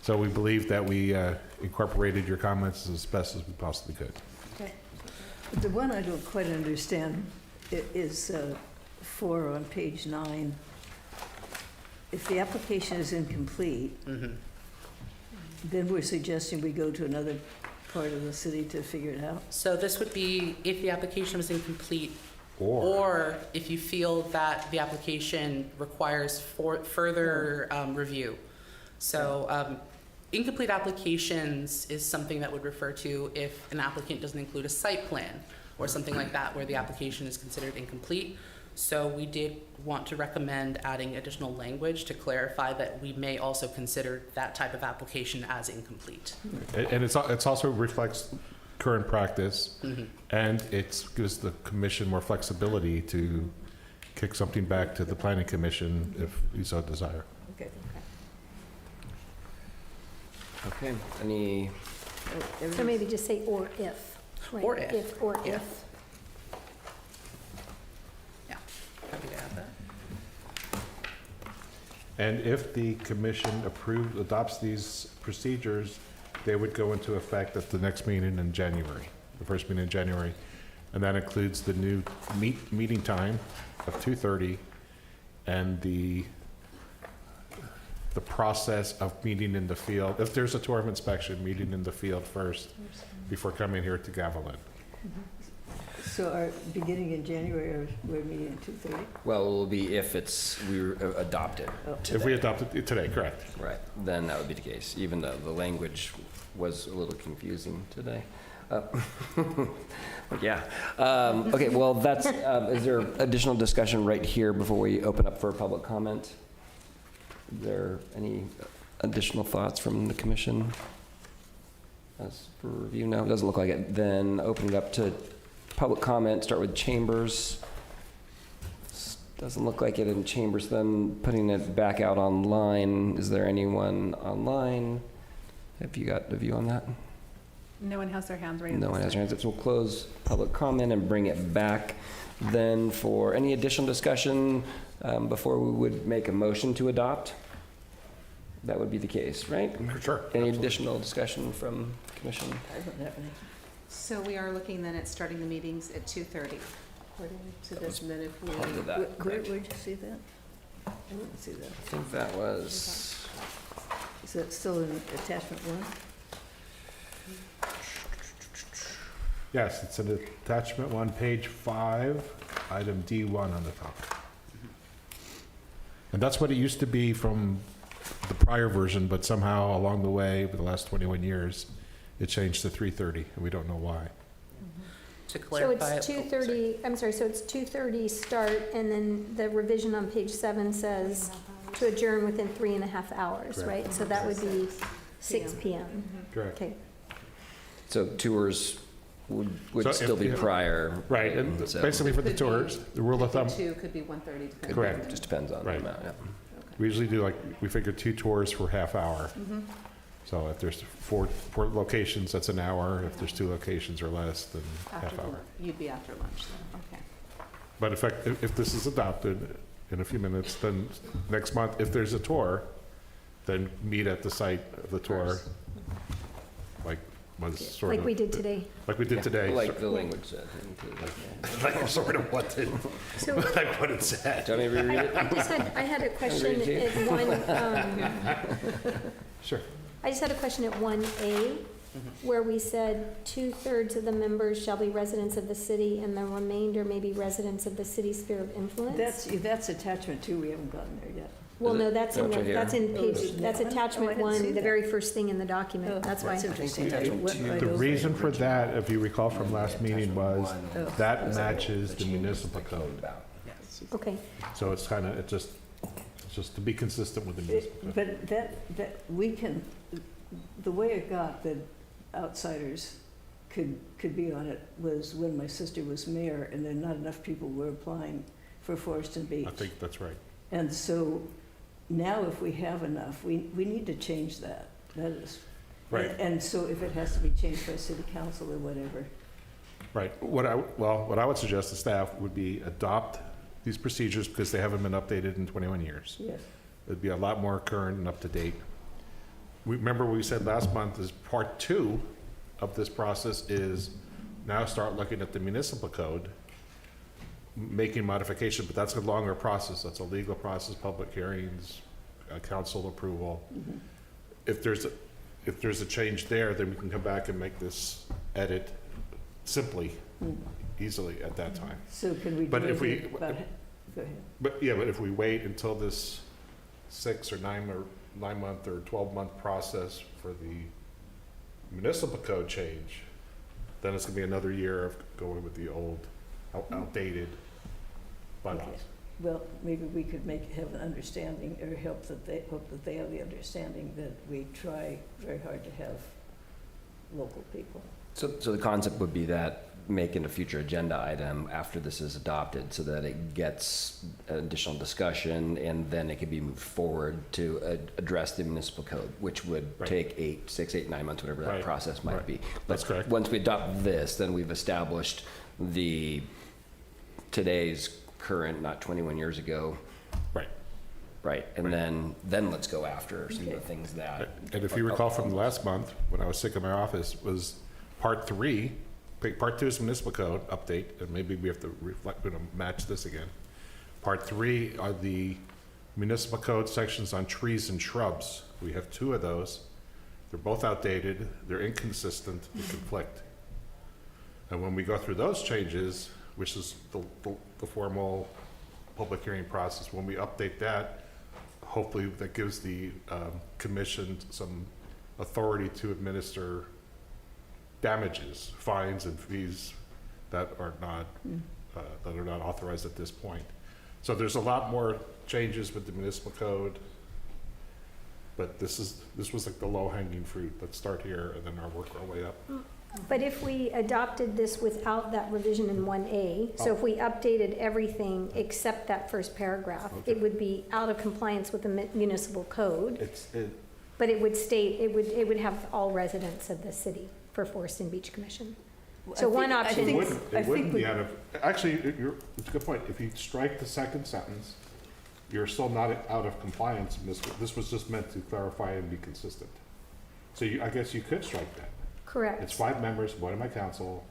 So we believe that we incorporated your comments as best as we possibly could. The one I don't quite understand is 4 on page 9. If the application is incomplete, then we're suggesting we go to another part of the city to figure it out. So this would be if the application was incomplete, Or, or if you feel that the application requires further review. So incomplete applications is something that would refer to if an applicant doesn't include a site plan or something like that where the application is considered incomplete. So we did want to recommend adding additional language to clarify that we may also consider that type of application as incomplete. and it's also reflects current practice, and it gives the commission more flexibility to kick something back to the planning commission if you so desire. Okay. Okay, any, So maybe just say or if. Like Or if. Or Yeah. if. Yeah, happy to add that. And if the commission adopts these procedures, they would go into effect at the next meeting in January, the first meeting in January. And that includes the new meeting time of 2:30 and the process of meeting in the field. If there's a tour of inspection, meeting in the field first before coming here to Gavilan. So our beginning in January, we're meeting at 2:30? well, it will be if we adopted today. If we adopted it today, correct. Right, then that would be the case, even though the language was a little confusing today. But yeah. Okay, well, that's, is there additional discussion right here before we open up for public comment? Is there any additional thoughts from the commission? As for review, no, it doesn't look like it. Then opening up to public comment, start with chambers. Doesn't look like it in chambers, then putting it back out online. Is there anyone online? Have you got a view on that? No one has their hands raised. No one has their hands up, so we'll close public comment and bring it back. Then for any additional discussion before we would make a motion to adopt? That would be the case, right? Sure. Any additional discussion from the commission? I don't have any. So we are looking then at starting the meetings at 2:30, according to this, and then if we... Part of that, correct. Where'd you see that? I didn't see that. I think that was, Is that still in attachment 1? Yes, it's an attachment 1, page 5, item D1 on the top. And that's what it used to be from the prior version, but somehow along the way, over the last 21 years, it changed to 3:30, and we don't know why. To So clarify. it's 2:30, I'm sorry, so it's 2:30 start, and then the revision on page 7 says to adjourn within 3.5 hours, Correct. right? So that would be 6 PM. Correct. Okay. so tours So would if- still be yeah. prior. Right, and So basically for the Could be- tours, the rule of thumb, 2 could be 1:30, depending. Correct. Just depends on the Right. amount, yeah. we usually do we figure 2 tours for half hour. So if there's four locations, that's an hour. If there's 2 locations or less, then half After hour. lunch. You'd be after lunch then, okay. But in fact, if this is adopted in a few minutes, then next month, if there's a tour, then meet at the site of the tour, First. like was sort of. Like we did today. Like we did today. Like the language said. Like sort of what it, So like what it said. Do you want me to reread it? I had a question read it at one, Sure. I just had a question at 1A, where we said 2/3 of the members shall be residents of the city and the remainder may be residents of the city sphere of influence. That's attachment 2, we haven't gotten there yet. Well, Is it? no, that's in, That's right here. that's in page, that's Oh, I attachment didn't one, see the that. very first thing in the document, that's why. That's interesting. Attachment Went two. right The over reason it. for that, if you recall from last meeting, was Oh. that matches the municipal code. Okay, So it's kind of, it's just to be consistent with the municipal code. But that, we can, the way it got that outsiders could be on it was when my sister was mayor and then not enough people were applying for Forest and Beach. I think that's right. And so now if we have enough, we need to change that. That is. Right. And so if it has to be changed by city council or whatever. Right. What I would suggest to staff would be adopt these procedures because they haven't been updated in 21 years. Yes. It'd be a lot more current and up to date. Remember what we said last month is part 2 of this process is now start looking at the municipal code, making modification, but that's a longer process. That's a legal process, public hearings, council approval. Mhm. If there's a change there, then we can come back and make this edit simply, Mm. easily at that time. So can we do But if we- it about, go ahead. But if we wait until this 6 or 9 month or 12-month process for the municipal code change, then it's gonna be another year of going with the old, outdated bylaws. Okay. Well, maybe we could have an understanding or hope that they have the understanding that we try very hard to have local people. So the concept would be that making a future agenda item after this is adopted so that it gets additional discussion and then it can be moved forward to address the municipal code, which would Right. take 6, 8, 9 months, whatever that Right. process might Right. be. That's But correct. once we adopt this, then we've established today's current, not 21 years ago. Right. Right, and then let's go after some of the Okay. things that. And if you recall from last month, when I was sick in my office, was part 3, part 2 is municipal code update, and maybe we have to reflect, match this again. Part 3 are the municipal code sections on trees and shrubs. We have 2 of those. They're both outdated, they're inconsistent, they conflict. And when we go through those changes, which is the formal public hearing process, when we update that, hopefully that gives the commission some authority to administer damages, fines and fees that are not authorized at this point. So there's a lot more changes with the municipal code, but this was like the low-hanging fruit. Let's start here and then I'll work our way up. but if we adopted this without that revision in 1A, so if we updated everything except that first paragraph, Okay. it would be out of compliance with the municipal code, It, but it would state, it would have all residents of the city for Forest and Beach Commission. So one option it is- wouldn't be out of, actually, it's a good point. If you strike the second sentence, you're still not out of compliance. This was just meant to clarify and be consistent. So I guess you could strike that. Correct. It's 5 members, one in my council.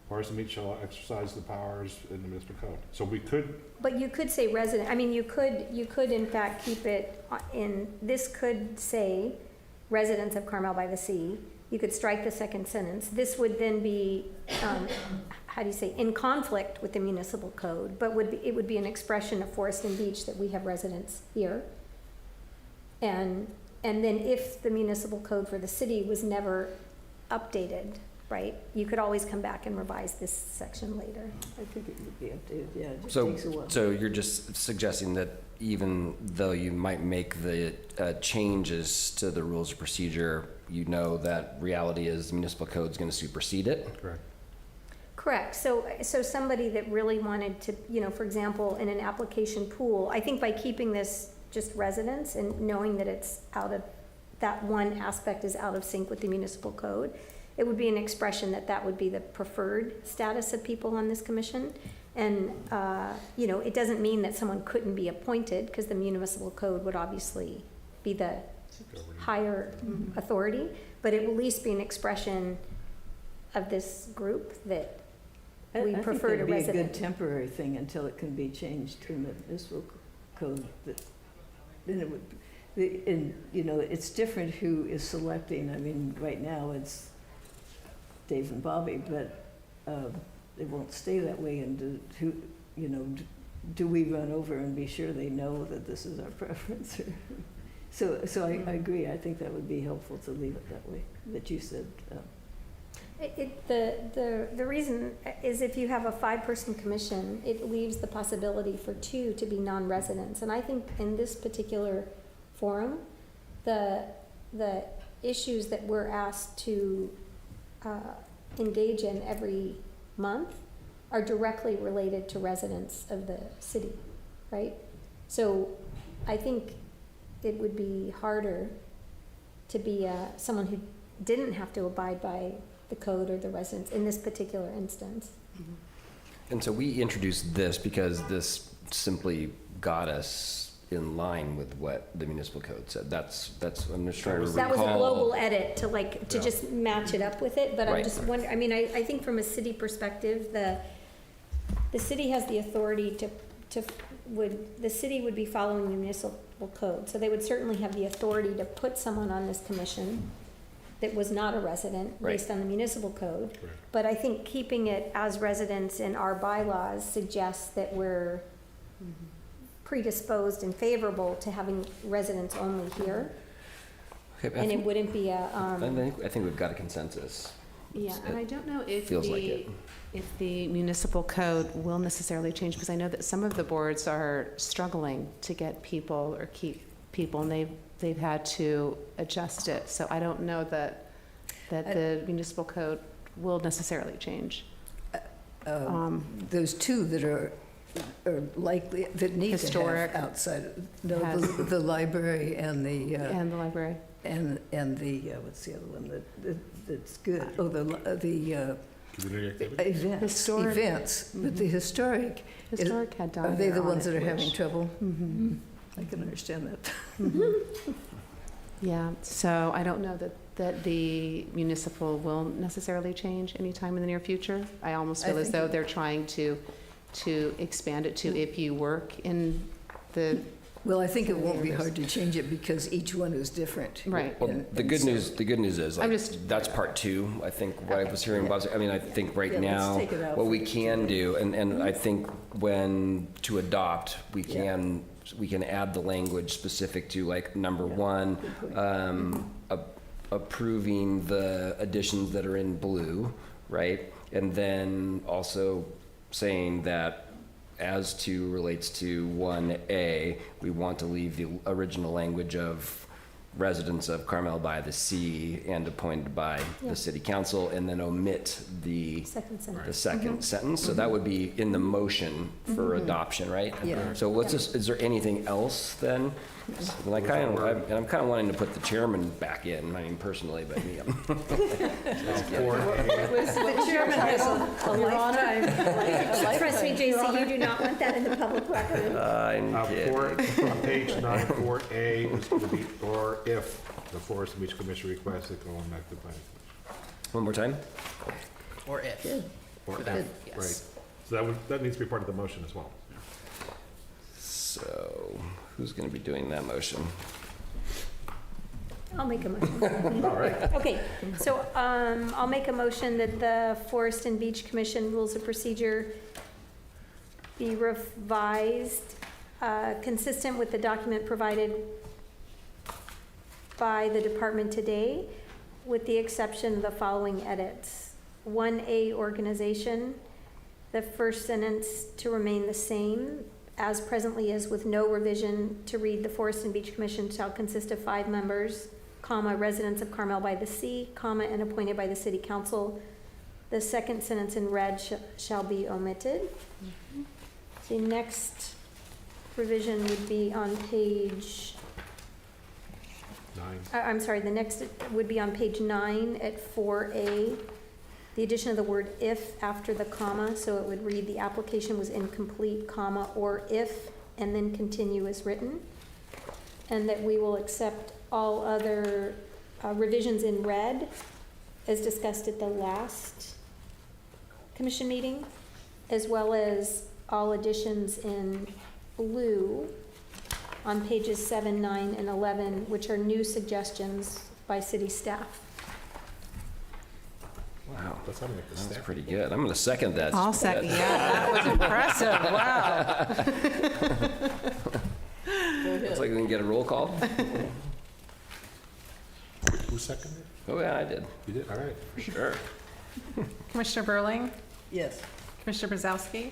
Forest and Beach shall exercise the powers in the municipal code. So we could, But you could say resident, I mean, you could in fact keep it this could say residents of Carmel-by-the-Sea. You could strike the second sentence. This would then be, how do you say, in conflict with the municipal code, but it would be an expression of Forest and Beach that we have residents here. And then if the municipal code for the city was never updated, right, you could always come back and revise this section later. I think it would be updated, yeah, it just takes a while. So you're just suggesting that even though you might make the changes to the rules of procedure, you know that reality is the municipal code is going to supersede it? correct. Correct. So somebody that really wanted to, for example, in an application pool, I think by keeping this just residents and knowing that it's that one aspect is out of sync with the municipal code, it would be an expression that would be the preferred status of people on this commission. And, it doesn't mean that someone couldn't be appointed because the municipal code would obviously be the higher authority, but it will at least be an expression of this group that we prefer to I think that'd be a good resident. temporary thing until it can be changed in the municipal code. Then it would, it's different who is selecting. I mean, right now it's Dave and Bobby, but it won't stay that way. And do we run over and be sure they know that this is our preference? So I agree, I think that would be helpful to leave it that way, that you said. The reason is if you have a 5-person commission, it leaves the possibility for 2 to be non-residents. And I think in this particular forum, the issues that we're asked to engage in every month are directly related to residents of the city, right? So I think it would be harder to be someone who didn't have to abide by the code or the residents in this particular instance. And so we introduced this because this simply got us in line with what the municipal code said. That's I'm just trying to recall. That was a global edit to Yeah. just match it up with it, but I'm Right. just wondering, I mean, I think from a city perspective, the city has the authority the city would be following the municipal code, so they would certainly have the authority to put someone on this commission that was not a resident based on the municipal code. Correct. But I think keeping it as residents in our bylaws suggests that we're predisposed and favorable to having residents only here. Okay, And it wouldn't be I think we've got a consensus. Yeah, and I don't know if Feels like it. the municipal code will necessarily change, because I know that some of the boards are struggling to get people or keep people, and they've had to adjust it. So I don't know that the municipal code will necessarily change. Those 2 that are likely, that need Historic. to have outside, Has- the library and the, And the library. and the, what's the other one that's good? Oh, the Community activity? Historic. events, but the historic, Historic had done. are they the their ones that are audit, having which- trouble? Mhm. I can understand that. Yeah, so I don't know that the municipal will necessarily change anytime in the near future. I almost I feel as think though it- they're trying to expand it to if you work in the, Well, I think it won't be hard to change it because each one is different. right. Well, And- the and good so- news is, I'm like, just- that's part 2. I think what I was hearing about, I mean, I think right Yeah, let's now, take it out what for we can today. do, and I think when to adopt, we Yeah. can add the language specific to like number 1, Good point. approving the additions that are in blue, right? And then also saying that as to relates to 1A, we want to leave the original language of residents of Carmel-by-the-Sea and appointed by Yeah. the city council, and then omit the Second sentence. the second sentence. So that would be in the motion for adoption, right? Yeah. So let's just, is there anything else then? And I'm kind of wanting to put the chairman back in, I mean personally, but me. The chairman has a lifetime. Trust me, JC, you do not want that in the public record. I'm On kidding. page 9, 4A is going to be, or if the Forest and Beach Commission requests it, go on back to planning. One more time? Or if. Or For that, if, yes. right. So that needs to be part of the motion as well. So who's going to be doing that motion? I'll make a motion. All right. Okay, so I'll make a motion that the Forest and Beach Commission Rules of Procedure be revised consistent with the document provided by the department today, with the exception of the following edits. 1A, organization, the first sentence to remain the same as presently is, with no revision to read: the Forest and Beach Commission shall consist of 5 members, comma, residents of Carmel-by-the-Sea, comma, and appointed by the city council. The second sentence in red shall be omitted. The next revision would be on page, 9. I'm sorry, the next would be on page 9 at 4A. The addition of the word "if" after the comma, so it would read: the application was incomplete, comma, or if, and then continue as written. And that we will accept all other revisions in red as discussed at the last commission meeting, as well as all additions in blue on pages 7, 9, and 11, which are new suggestions by city staff. Wow, That's something like the that's staff. pretty good. I'm going to second that. I'll second, yeah, that was impressive, wow. It's like we can get a roll call. Who seconded it? Oh, yeah, I did. You did? All right. Sure. Commissioner Burling, Yes. Commissioner Brzezowski,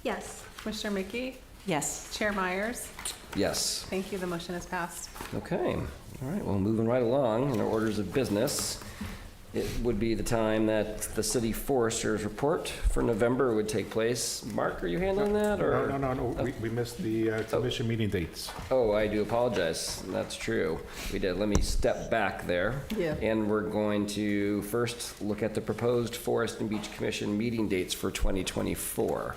Yes. Commissioner Mickey, Yes. Chair Myers. Yes. Thank you, the motion is passed. Okay. All right. Well, moving right along in our orders of business, it would be the time that the city forester's report for November would take place. Mark, are you handling that, or? No. We missed the commission meeting dates. Oh, I do apologize. That's true. We did. Let me step back there. Yeah. And we're going to first look at the proposed Forest and Beach Commission meeting dates for 2024.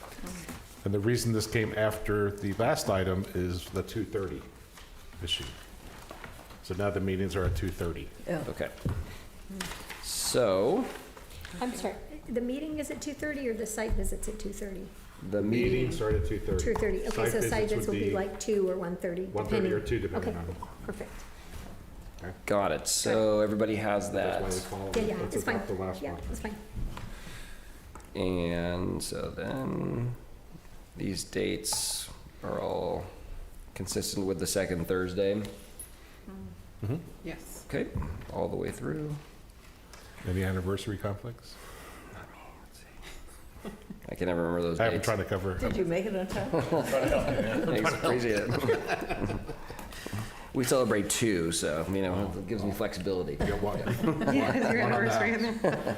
And the reason this came after the last item is the 2:30 issue. So now the meetings are at 2:30. Yeah. Okay. So, I'm sorry, the meeting is at 2:30 or the site visit's at 2:30? the Meetings meeting, start at 2:30. 2:30, okay, so site visits will be would like 2 or 1:30, 1:30 or depending. 2, depending Okay, on. perfect. got it. So everybody has That's why we that. follow- Yeah, let's it's fine. adopt the last Yeah, one. it's fine. And so then these dates are all consistent with the second Thursday. Yes. Okay, all the way through. Any anniversary conflicts? I can never remember those I've been dates. trying to cover. Did you make it on time? Thanks, appreciate it. We celebrate 2, so, you know, it gives me flexibility. Yeah, what? Yeah, is your anniversary in there?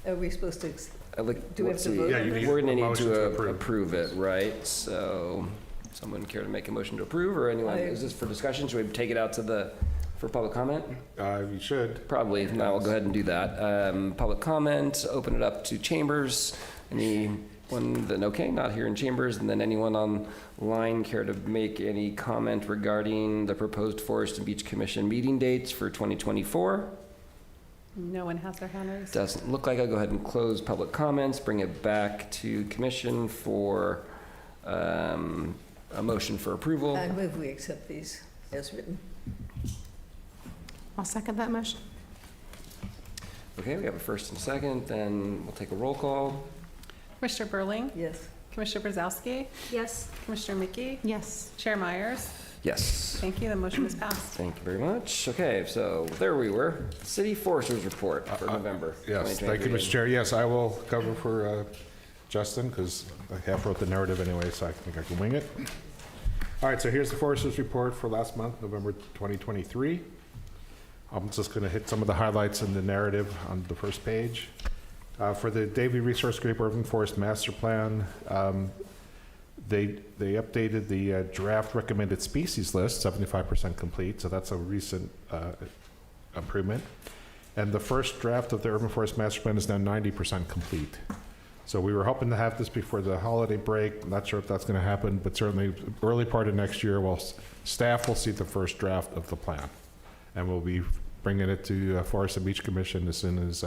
Are we supposed to, Do we have let's to see. vote Yeah, you need We're gonna a need motion to to approve. approve it, right? So, someone care to make a motion to approve, or anyone, is this for discussion? Should we take it out to for public comment? You should. Probably, no, I'll go ahead and do that. Public comment, open it up to chambers. Anyone, then, okay, not here in chambers, and then anyone online care to make any comment regarding the proposed Forest and Beach Commission meeting dates for 2024? No one has their hand raised. Doesn't look like. I'll go ahead and close public comments, bring it back to commission for a motion for approval. I move we accept these as written. I'll second that motion. Okay, we have a first and second, then we'll take a roll call. Commissioner Burling, Yes. Commissioner Brzezowski, Yes, Commissioner Mickey, Yes. Chair Myers. Yes. Thank you, the motion is passed. Thank you very much. Okay, so there we were. City Forester's report for November. Yes, thank you, 2023. Mr. Chair. Yes, I will cover for Justin, because I half wrote the narrative anyway, so I think I can wing it. All right, so here's the Forester's report for last month, November 2023. I'm just going to hit some of the highlights in the narrative on the first page. For the Davie Resource Group Urban Forest Master Plan, they updated the draft recommended species list, 75% complete, so that's a recent improvement. And the first draft of the Urban Forest Master Plan is now 90% complete. So we were hoping to have this before the holiday break. Not sure if that's going to happen, but certainly early part of next year, staff will see the first draft of the plan. And we'll be bringing it to Forest and Beach Commission as soon as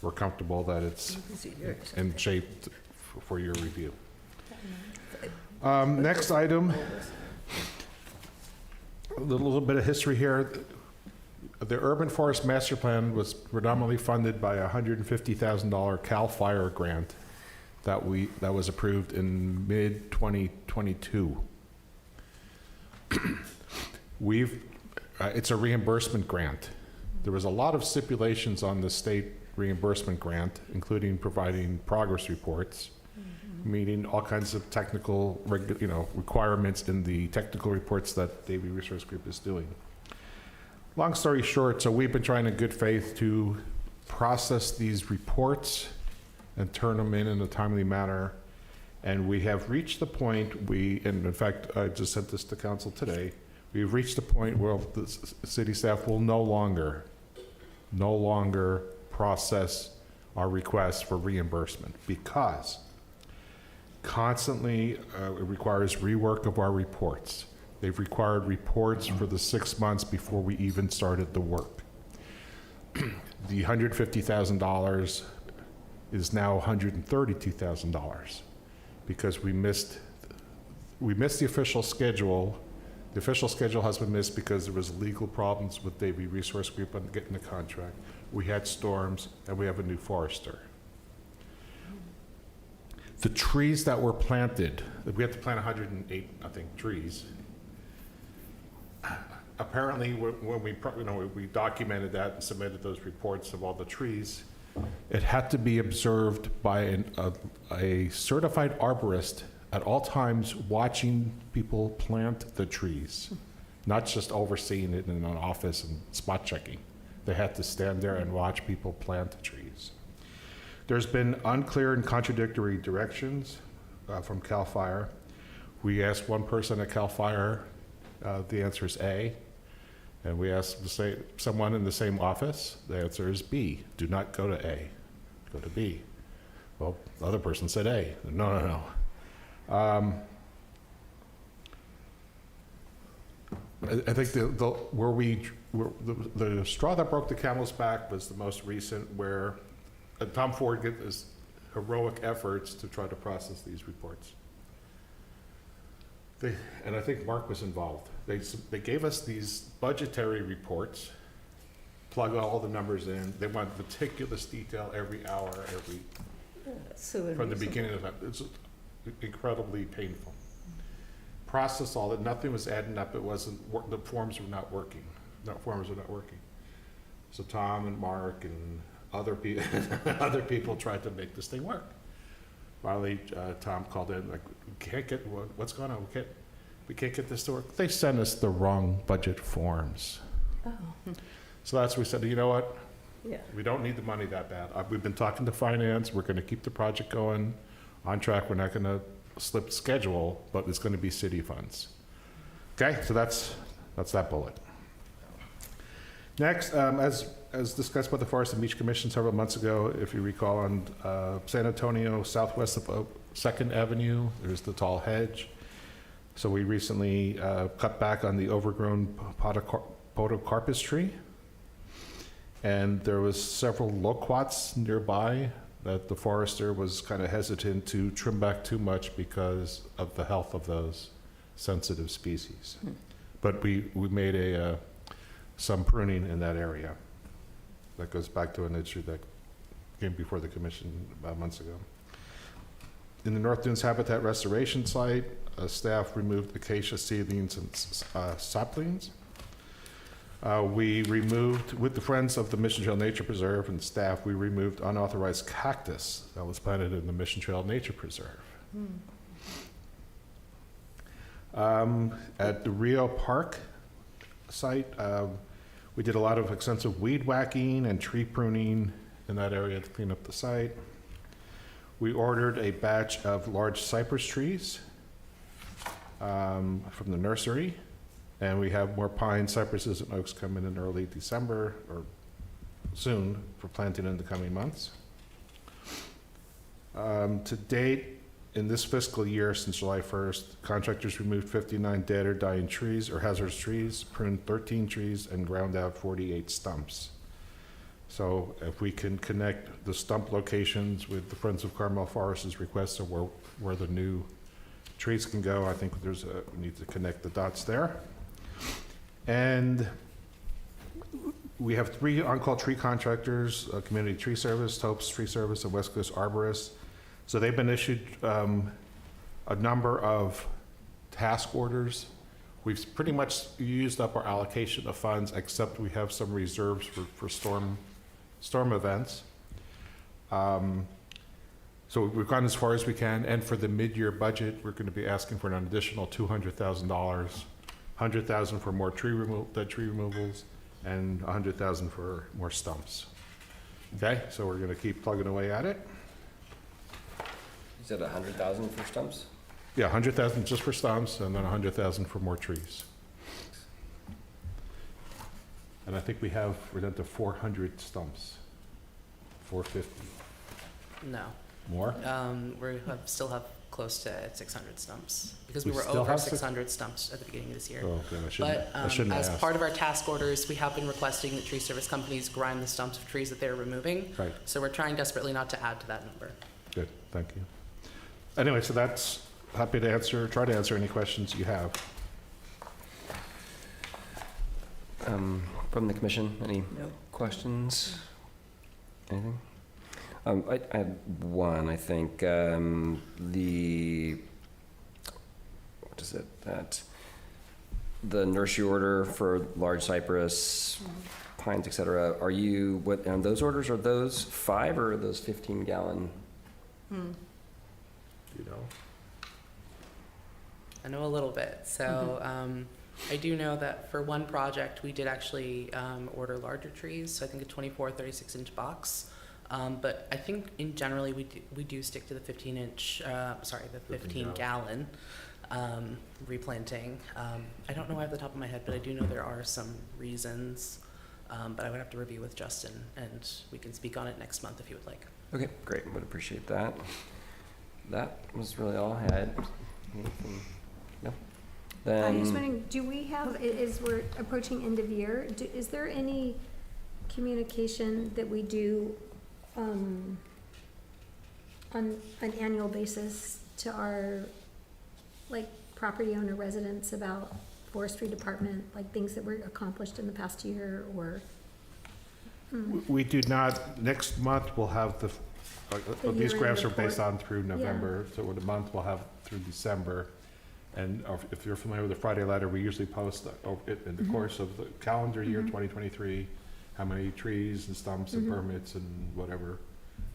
we're comfortable that it's in shape for your review. Next item, a little bit of history here. The Urban Forest Master Plan was predominantly funded by a $150,000 CAL FIRE grant that was approved in mid-2022. It's a reimbursement grant. There was a lot of stipulations on the state reimbursement grant, including providing progress reports, meeting all kinds of technical requirements in the technical reports that Davie Resource Group is doing. Long story short, so we've been trying in good faith to process these reports and turn them in a timely manner. And we have reached the point, and in fact, I just sent this to council today, we've reached the point where the city staff will no longer process our requests for reimbursement, because constantly it requires rework of our reports. They've required reports for the 6 months before we even started the work. The $150,000 is now $132,000 because we missed the official schedule. The official schedule has been missed because there was legal problems with Davie Resource Group on getting the contract. We had storms, and we have a new forester. The trees that were planted, we had to plant 108, I think, trees. Apparently, when we documented that and submitted those reports of all the trees, it had to be observed by a certified arborist at all times, watching people plant the trees, not just overseeing it in an office and spot checking. They had to stand there and watch people plant the trees. There's been unclear and contradictory directions from CAL FIRE. We asked one person at CAL FIRE, the answer is A. And we asked someone in the same office, the answer is B. Do not go to A, go to B. Well, the other person said A. No. I think the straw that broke the camel's back was the most recent, where Tom Ford did his heroic efforts to try to process these reports. And I think Mark was involved. They gave us these budgetary reports, plug all the numbers in. They want meticulous detail every hour, from the beginning of that. It's incredibly painful. Process all that. Nothing was adding up. It wasn't. The forms were not working. So Tom and Mark and other people tried to make this thing work. Finally, Tom called in, like, we can't get, what's going on? We can't get this to work. They sent us the wrong budget forms. Oh. So that's when we said, you know what? Yeah. We don't need the money that bad. We've been talking to finance. We're going to keep the project going on track. We're not going to slip schedule, but it's going to be city funds. Okay, so that's that bullet. Next, as discussed by the Forest and Beach Commission several months ago, if you recall, on San Antonio, southwest of 2nd Avenue, there's the tall hedge. So we recently cut back on the overgrown podocarpus tree. And there was several loquats nearby that the forester was kind of hesitant to trim back too much because of the health of those sensitive species. But we made some pruning in that area. That goes back to an issue that came before the commission about months ago. In the North Dunes Habitat Restoration Site, staff removed acacia seedlings and saplings. We removed, with the Friends of the Mission Trail Nature Preserve and staff, we removed unauthorized cactus that was planted in the Mission Trail Nature Preserve. At the Rio Park site, we did a lot of extensive weed whacking and tree pruning in that area to clean up the site. We ordered a batch of large cypress trees from the nursery, and we have more pines, cypresses, and oaks coming in early December, or soon, for planting in the coming months. To date, in this fiscal year, since July 1st, contractors removed 59 dead or dying trees or hazardous trees, pruned 13 trees, and ground out 48 stumps. So if we can connect the stump locations with the Friends of Carmel Forest's requests of where the new trees can go, I think we need to connect the dots there. And we have 3 on-call tree contractors, Community Tree Service, Topes Tree Service, and West Coast Arborists. So they've been issued a number of task orders. We've pretty much used up our allocation of funds, except we have some reserves for storm events. So we've gone as far as we can, and for the mid-year budget, we're going to be asking for an additional $200,000, $100,000 for more dead tree removals, and $100,000 for more stumps. Okay, so we're going to keep plugging away at it. You said 100,000 for stumps? Yeah, 100,000 just for stumps, and then 100,000 for more trees. And I think we're down to 400 stumps. 450. No. More? Still have close to 600 stumps, because we We were still over have 600 stumps at the beginning of this year. Oh, okay, But I shouldn't have as asked. part of our task orders, we have been requesting that tree service companies grind the stumps of trees that they're removing. Right. So we're trying desperately not to add to that number. Good, thank you. Anyway, so that's happy to try to answer any questions you have. From the commission, any No. questions? Anything? I had one, I think. What is it? The nursery order for large cypress, pines, et cetera. Are you, and those orders, are those 5 or are those 15-gallon? You know? I know a little bit. So I do know that for one project, we did actually order larger trees. So I think a 24, 36-inch box. But I think in generally we do stick to the 15-inch, the 15-gallon replanting. I don't know off the top of my head, but I do know there are some reasons. But I would have to review with Justin, and we can speak on it next month if you would like. Okay, great. Would appreciate that. That was really all I had. Anything? No? Then. I'm just wondering, do we have, as we're approaching end of year, is there any communication that we do on an annual basis to our, like, property owner residents about forestry department, like things that were accomplished in the past year, or? We do not, next month we'll have these year-end graphs are report. based on through November, so with a month we'll have through December. And if you're familiar with the Friday letter, we usually post in the course of the calendar year 2023, how many trees and stumps and permits and whatever,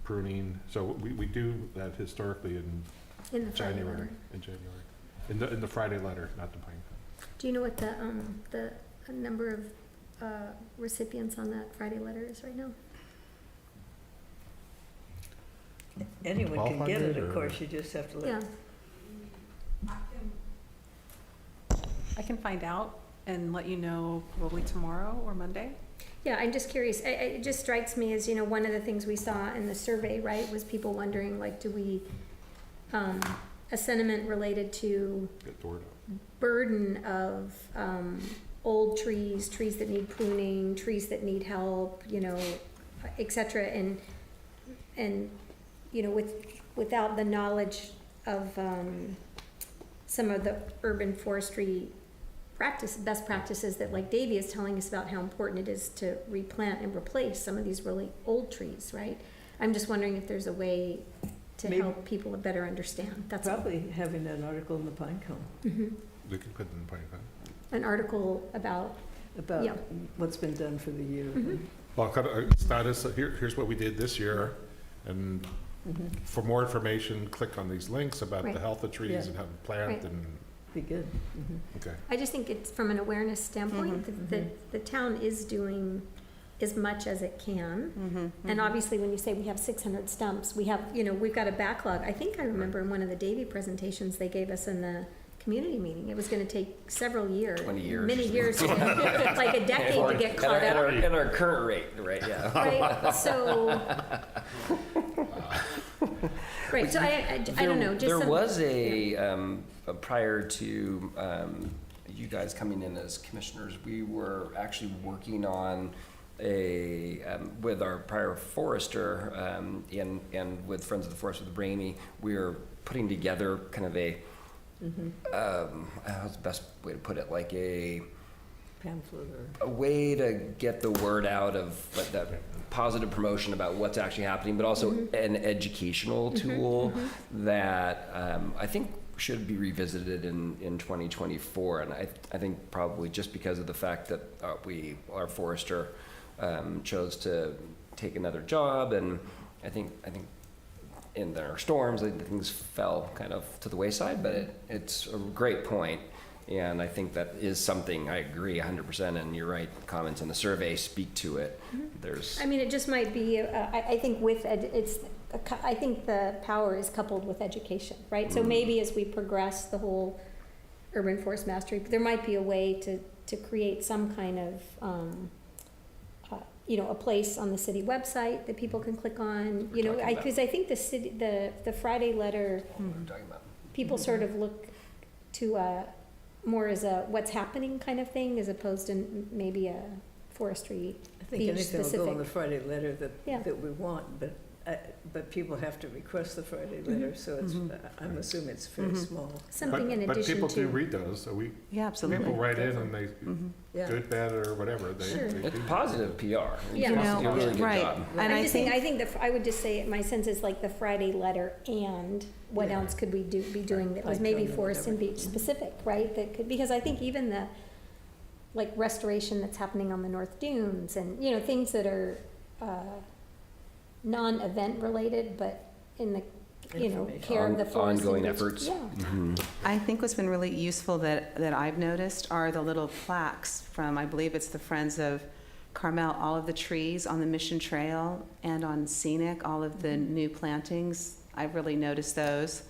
pruning. So we do that historically in In the Friday January. letter. In the Friday letter, not the pine cone. Do you know what the number of recipients on that Friday letter is right now? Anyone can get it, 1,200 of or- course, you just have to Yeah, let. I can find out and let you know probably tomorrow or Monday. yeah, I'm just curious, it just strikes me as, one of the things we saw in the survey, right, was people wondering, like, do we, a sentiment related to Get the word out. burden of old trees, trees that need pruning, trees that need help, et cetera, and without the knowledge of some of the urban forestry best practices that, like Davey is telling us about, how important it is to replant and replace some of these really old trees, right? I'm just wondering if there's a way to Maybe- help people better understand. That's all. Probably having an article in the Pine Cone We can put it in the pine cone. An article about, about Yeah. what's been done for the year. Well, kind of status, here's what we did this year, and for more information, click on these links about the Right. health of trees Yeah. and how to plant Right. and, Be good. okay. I just think it's from an awareness standpoint, the town is doing as much as it can. And obviously, when you say we have 600 stumps, we have, we've got a backlog. I think I remember in one of the Davy presentations they gave us in the community meeting, it was gonna take several years. 20 years. Many years, like a decade to get caught up. At our current rate, right, yeah. Right, so. Right, so I don't know, just There some. was prior to you guys coming in as commissioners, we were actually working on with our prior forester and with Friends of the Forest with Brainy, we were putting together kind of how's the best way to put it, like a Pamphlet or. way to get the word out of like that positive promotion about what's actually happening, but also an educational tool that I think should be revisited in 2024. And I think probably just because of the fact that our forester chose to take another job, and I think in their storms, things fell kind of to the wayside, but it's a great point. And I think that is something, I agree 100%, and you're right, comments in the survey speak to it. I mean, it just might be, I think I think the power is coupled with education, right? So maybe as we progress the whole urban forest mastery, there might be a way to create some kind of, a place on the city website that people can click on, because I think the Friday letter, people sort of look to more as a what's happening kind of thing, as opposed to maybe a forestry I think beach anything will go in the specific. Friday letter Yeah. that we want, but But people have to request the Friday letter, so it's, I'm assuming it's very small. Something in But addition people do to, read those, so Yeah, absolutely. people write in and they, Yeah. good, bad, or whatever, they Sure. they It's do. positive PR. Yeah. You do a really good Right. job. And I'm I just saying, think, I would just say, my sense is like the Friday letter and what Yeah. else could we be doing that was Like maybe on the forest and whatever. beach specific, right? That could, because I think even the, like restoration that's happening on the North Dunes and, you know, things that are, non-event related, but in the, you know, care of the forest. and Ongoing beach. efforts. Yeah. I think what's been really useful that I've noticed are the little plaques from, I believe it's the Friends of Carmel, all of the trees on the Mission Trail and on Scenic, all of the new plantings. I've really noticed those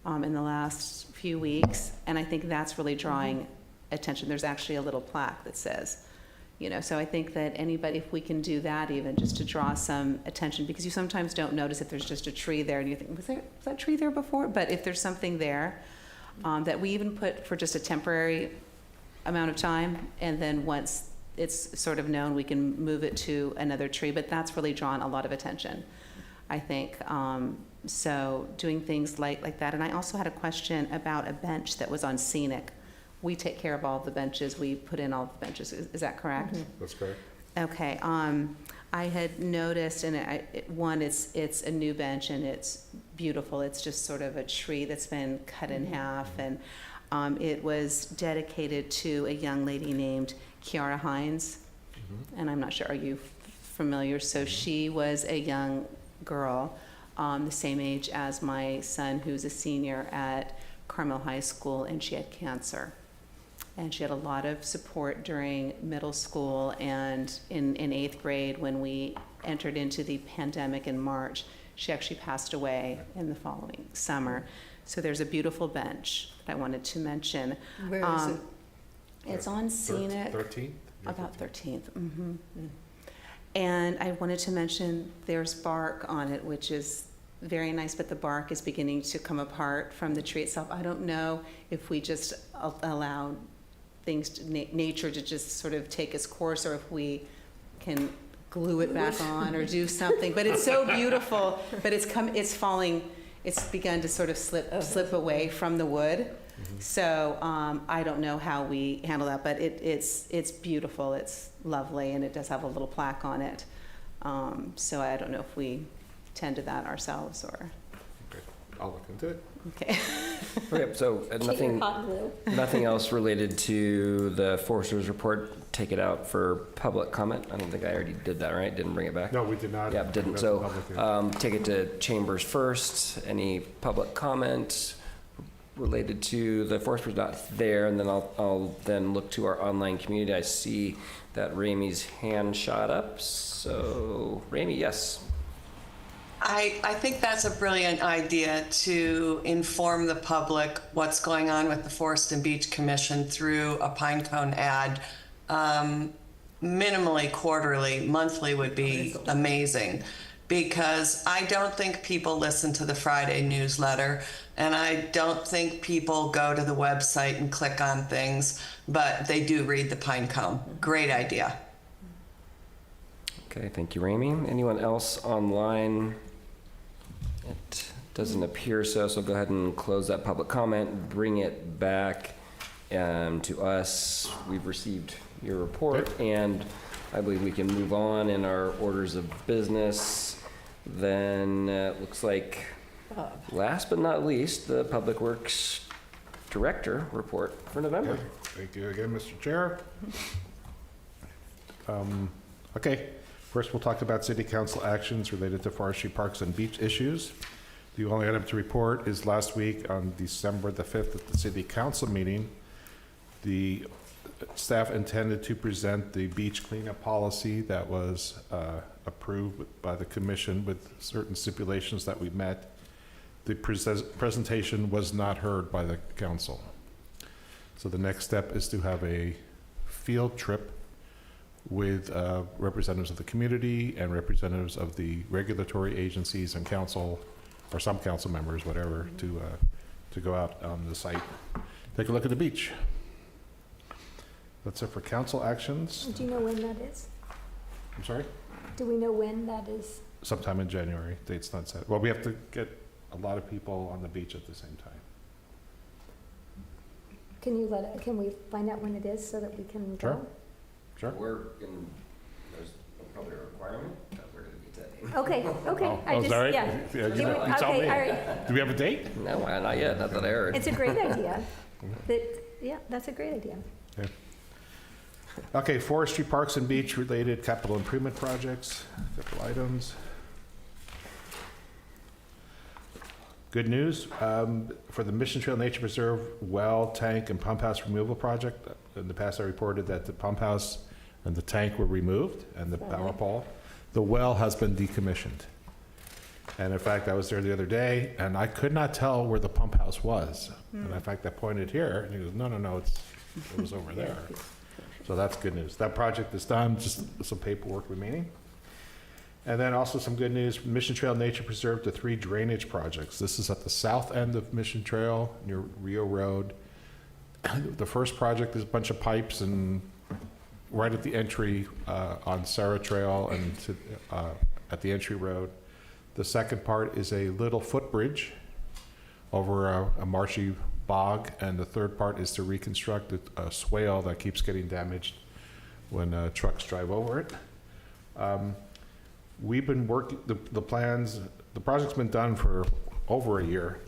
in the last few weeks, and I think that's really drawing attention. There's actually a little plaque that says, you know, so I think that anybody, if we can do that even, just to draw some attention, because you sometimes don't notice if there's just a tree there and you think, was that tree there before? But if there's something there, that we even put for just a temporary amount of time, and then once it's sort of known, we can move it to another tree, but that's really drawn a lot of attention, I think. So doing things like that. And I also had a question about a bench that was on Scenic. We take care of all the benches, we put in all the benches, is that correct? That's correct. Okay, I had noticed, and it's a new bench and it's beautiful. It's just sort of a tree that's been cut in half, and it was dedicated to a young lady named Kiara Hines, and I'm not sure, are you familiar? So she was a young girl, the same age as my son, who's a senior at Carmel High School, and she had cancer. And she had a lot of support during middle school and in 8th grade when we entered into the pandemic in March. She actually passed away in the following summer. So there's a beautiful bench that I wanted to mention. Where is it? It's on Scenic. 13th? About 13th. And I wanted to mention there's bark on it, which is very nice, but the bark is beginning to come apart from the tree itself. I don't know if we just allow things, nature to just sort of take its course, or if we can glue it back on or do something. But it's so beautiful, but it's falling, it's begun to sort of slip away from the wood. So I don't know how we handle that, but it's beautiful, it's lovely, and it does have a little plaque on it. So I don't know if we tend to that ourselves or. Okay, I'll look into it. Okay. Okay, so Get your nothing, hot glue. nothing else related to the Forester's report. Take it out for public comment. I don't think I already did that, right? Didn't bring it back? No, we did not. Yeah, didn't. That's So a public hearing. take it to chambers first. Any public comment related to the Forester's not there, and then I'll then look to our online community. I see that Ramey's hand shot up. So Ramey, yes. I think that's a brilliant idea to inform the public what's going on with the Forest and Beach Commission through a pine cone ad. Minimally quarterly, monthly would be amazing, because I don't think people listen to the Friday newsletter, and I don't think people go to the website and click on things, but they do read the pine cone. Great idea. Okay, thank you, Ramey. Anyone else online? It doesn't appear so, so go ahead and close that public comment, bring it back to us. We've received your report, and I believe we can move on in our orders of business. Then it looks like, last but not least, the Public Works Director report for November. Okay, thank you again, Mr. Chair. Okay, first we'll talk about city council actions related to forestry, parks, and beach issues. The only item to report is last week on December the 5th at the city council meeting, the staff intended to present the beach cleanup policy that was approved by the commission with certain stipulations that we met. The presentation was not heard by the council. So the next step is to have a field trip with representatives of the community and representatives of the regulatory agencies and council, or some council members, whatever, to go out on the site, take a look at the beach. That's it for council actions. Do you know when that is? I'm sorry? Do we know when that is sometime in January. Date's not set. Well, we have to get a lot of people on the beach at the same time. Can we find out when it is so that we can Sure. go? Sure. There's probably a requirement that we're going to get that. Okay, Oh, I just, sorry. yeah. Yeah, Do we- you tell okay, me. all right. Do we have a date? No, not yet, not that I heard. It's a great idea. Yeah, that's a great idea. Okay, forestry, parks, and beach-related capital improvement projects, couple items. Good news, for the Mission Trail Nature Preserve well, tank, and pump house removal project, in the past I reported that the pump house and the tank were removed, and the power pole. The well has been decommissioned. And in fact, I was there the other day, and I could not tell where the pump house was. And in fact, I pointed here, and he goes, no, it was over there. So that's good news. That project is done, just some paperwork remaining. And then also some good news, Mission Trail Nature Preserve, the 3 drainage projects. This is at the south end of Mission Trail near Rio Road. The first project is a bunch of pipes and right at the entry on Sarah Trail and at the entry road. The second part is a little footbridge over a marshy bog, and the third part is to reconstruct a swale that keeps getting damaged when trucks drive over it. We've been working, the plans, the project's been done for over a year.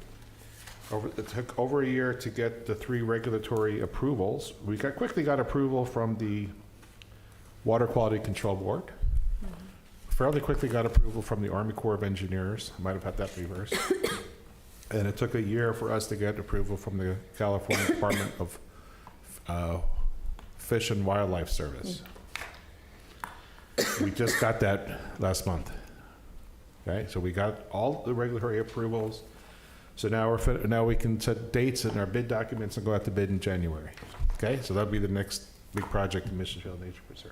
It took over a year to get the 3 regulatory approvals. We quickly got approval from the Water Quality Control Board. Fairly quickly got approval from the Army Corps of Engineers. Might have had that reversed. And it took a year for us to get approval from the California Department of Fish and Wildlife Service. We just got that last month. Okay, so we got all the regulatory approvals. So now we can set dates in our bid documents and go out to bid in January. Okay, so that'll be the next big project in Mission Trail Nature Preserve.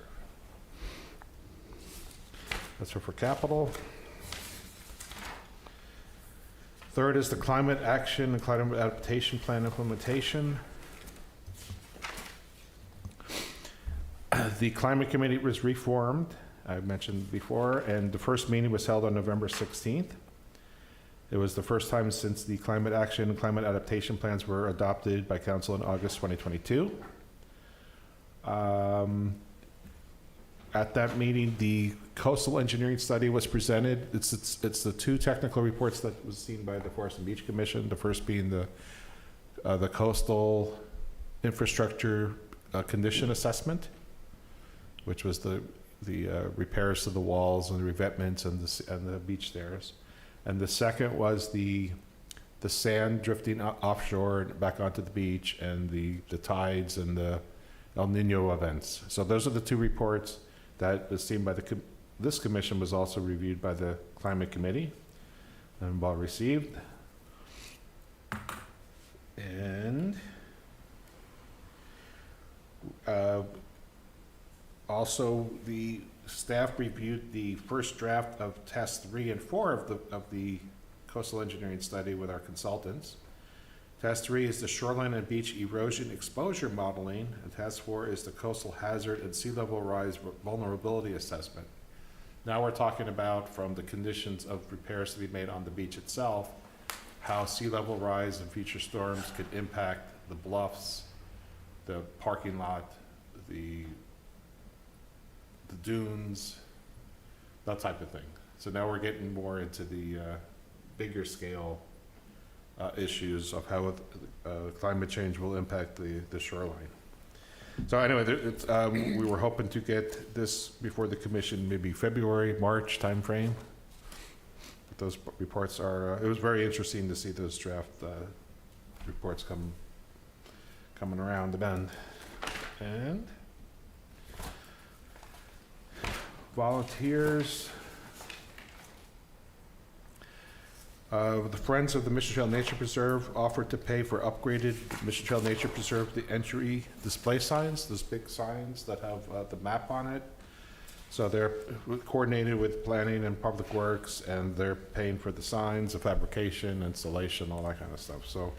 That's for capital. Third is the climate action and climate adaptation plan implementation. The climate committee was reformed, I mentioned before, and the first meeting was held on November 16th. It was the first time since the climate action and climate adaptation plans were adopted by council in August 2022. At that meeting, the coastal engineering study was presented. It's the 2 technical reports that was seen by the Forest and Beach Commission. The first being the coastal infrastructure condition assessment, which was the repairs to the walls and the revetments and the beach stairs. And the second was the sand drifting offshore and back onto the beach, and the tides and the El Nino events. So those are the 2 reports that was seen by this commission, was also reviewed by the climate committee and well received. And also the staff reviewed the first draft of test 3 and 4 of the coastal engineering study with our consultants. Task 3 is the shoreline and beach erosion exposure modeling, and Task 4 is the coastal hazard and sea level rise vulnerability assessment. Now we're talking about, from the conditions of repairs to be made on the beach itself, how sea level rise and future storms could impact the bluffs, the parking lot, the dunes, that type of thing. So now we're getting more into the bigger scale issues of how climate change will impact the shoreline. So anyway, we were hoping to get this before the commission, maybe February, March timeframe. But those reports are, it was very interesting to see those draft reports coming around the bend. And volunteers. The Friends of the Mission Trail Nature Preserve offered to pay for upgraded Mission Trail Nature Preserve the entry display signs, those big signs that have the map on it. So they're coordinated with planning and public works, and they're paying for the signs, the fabrication, installation, all that kind of stuff. So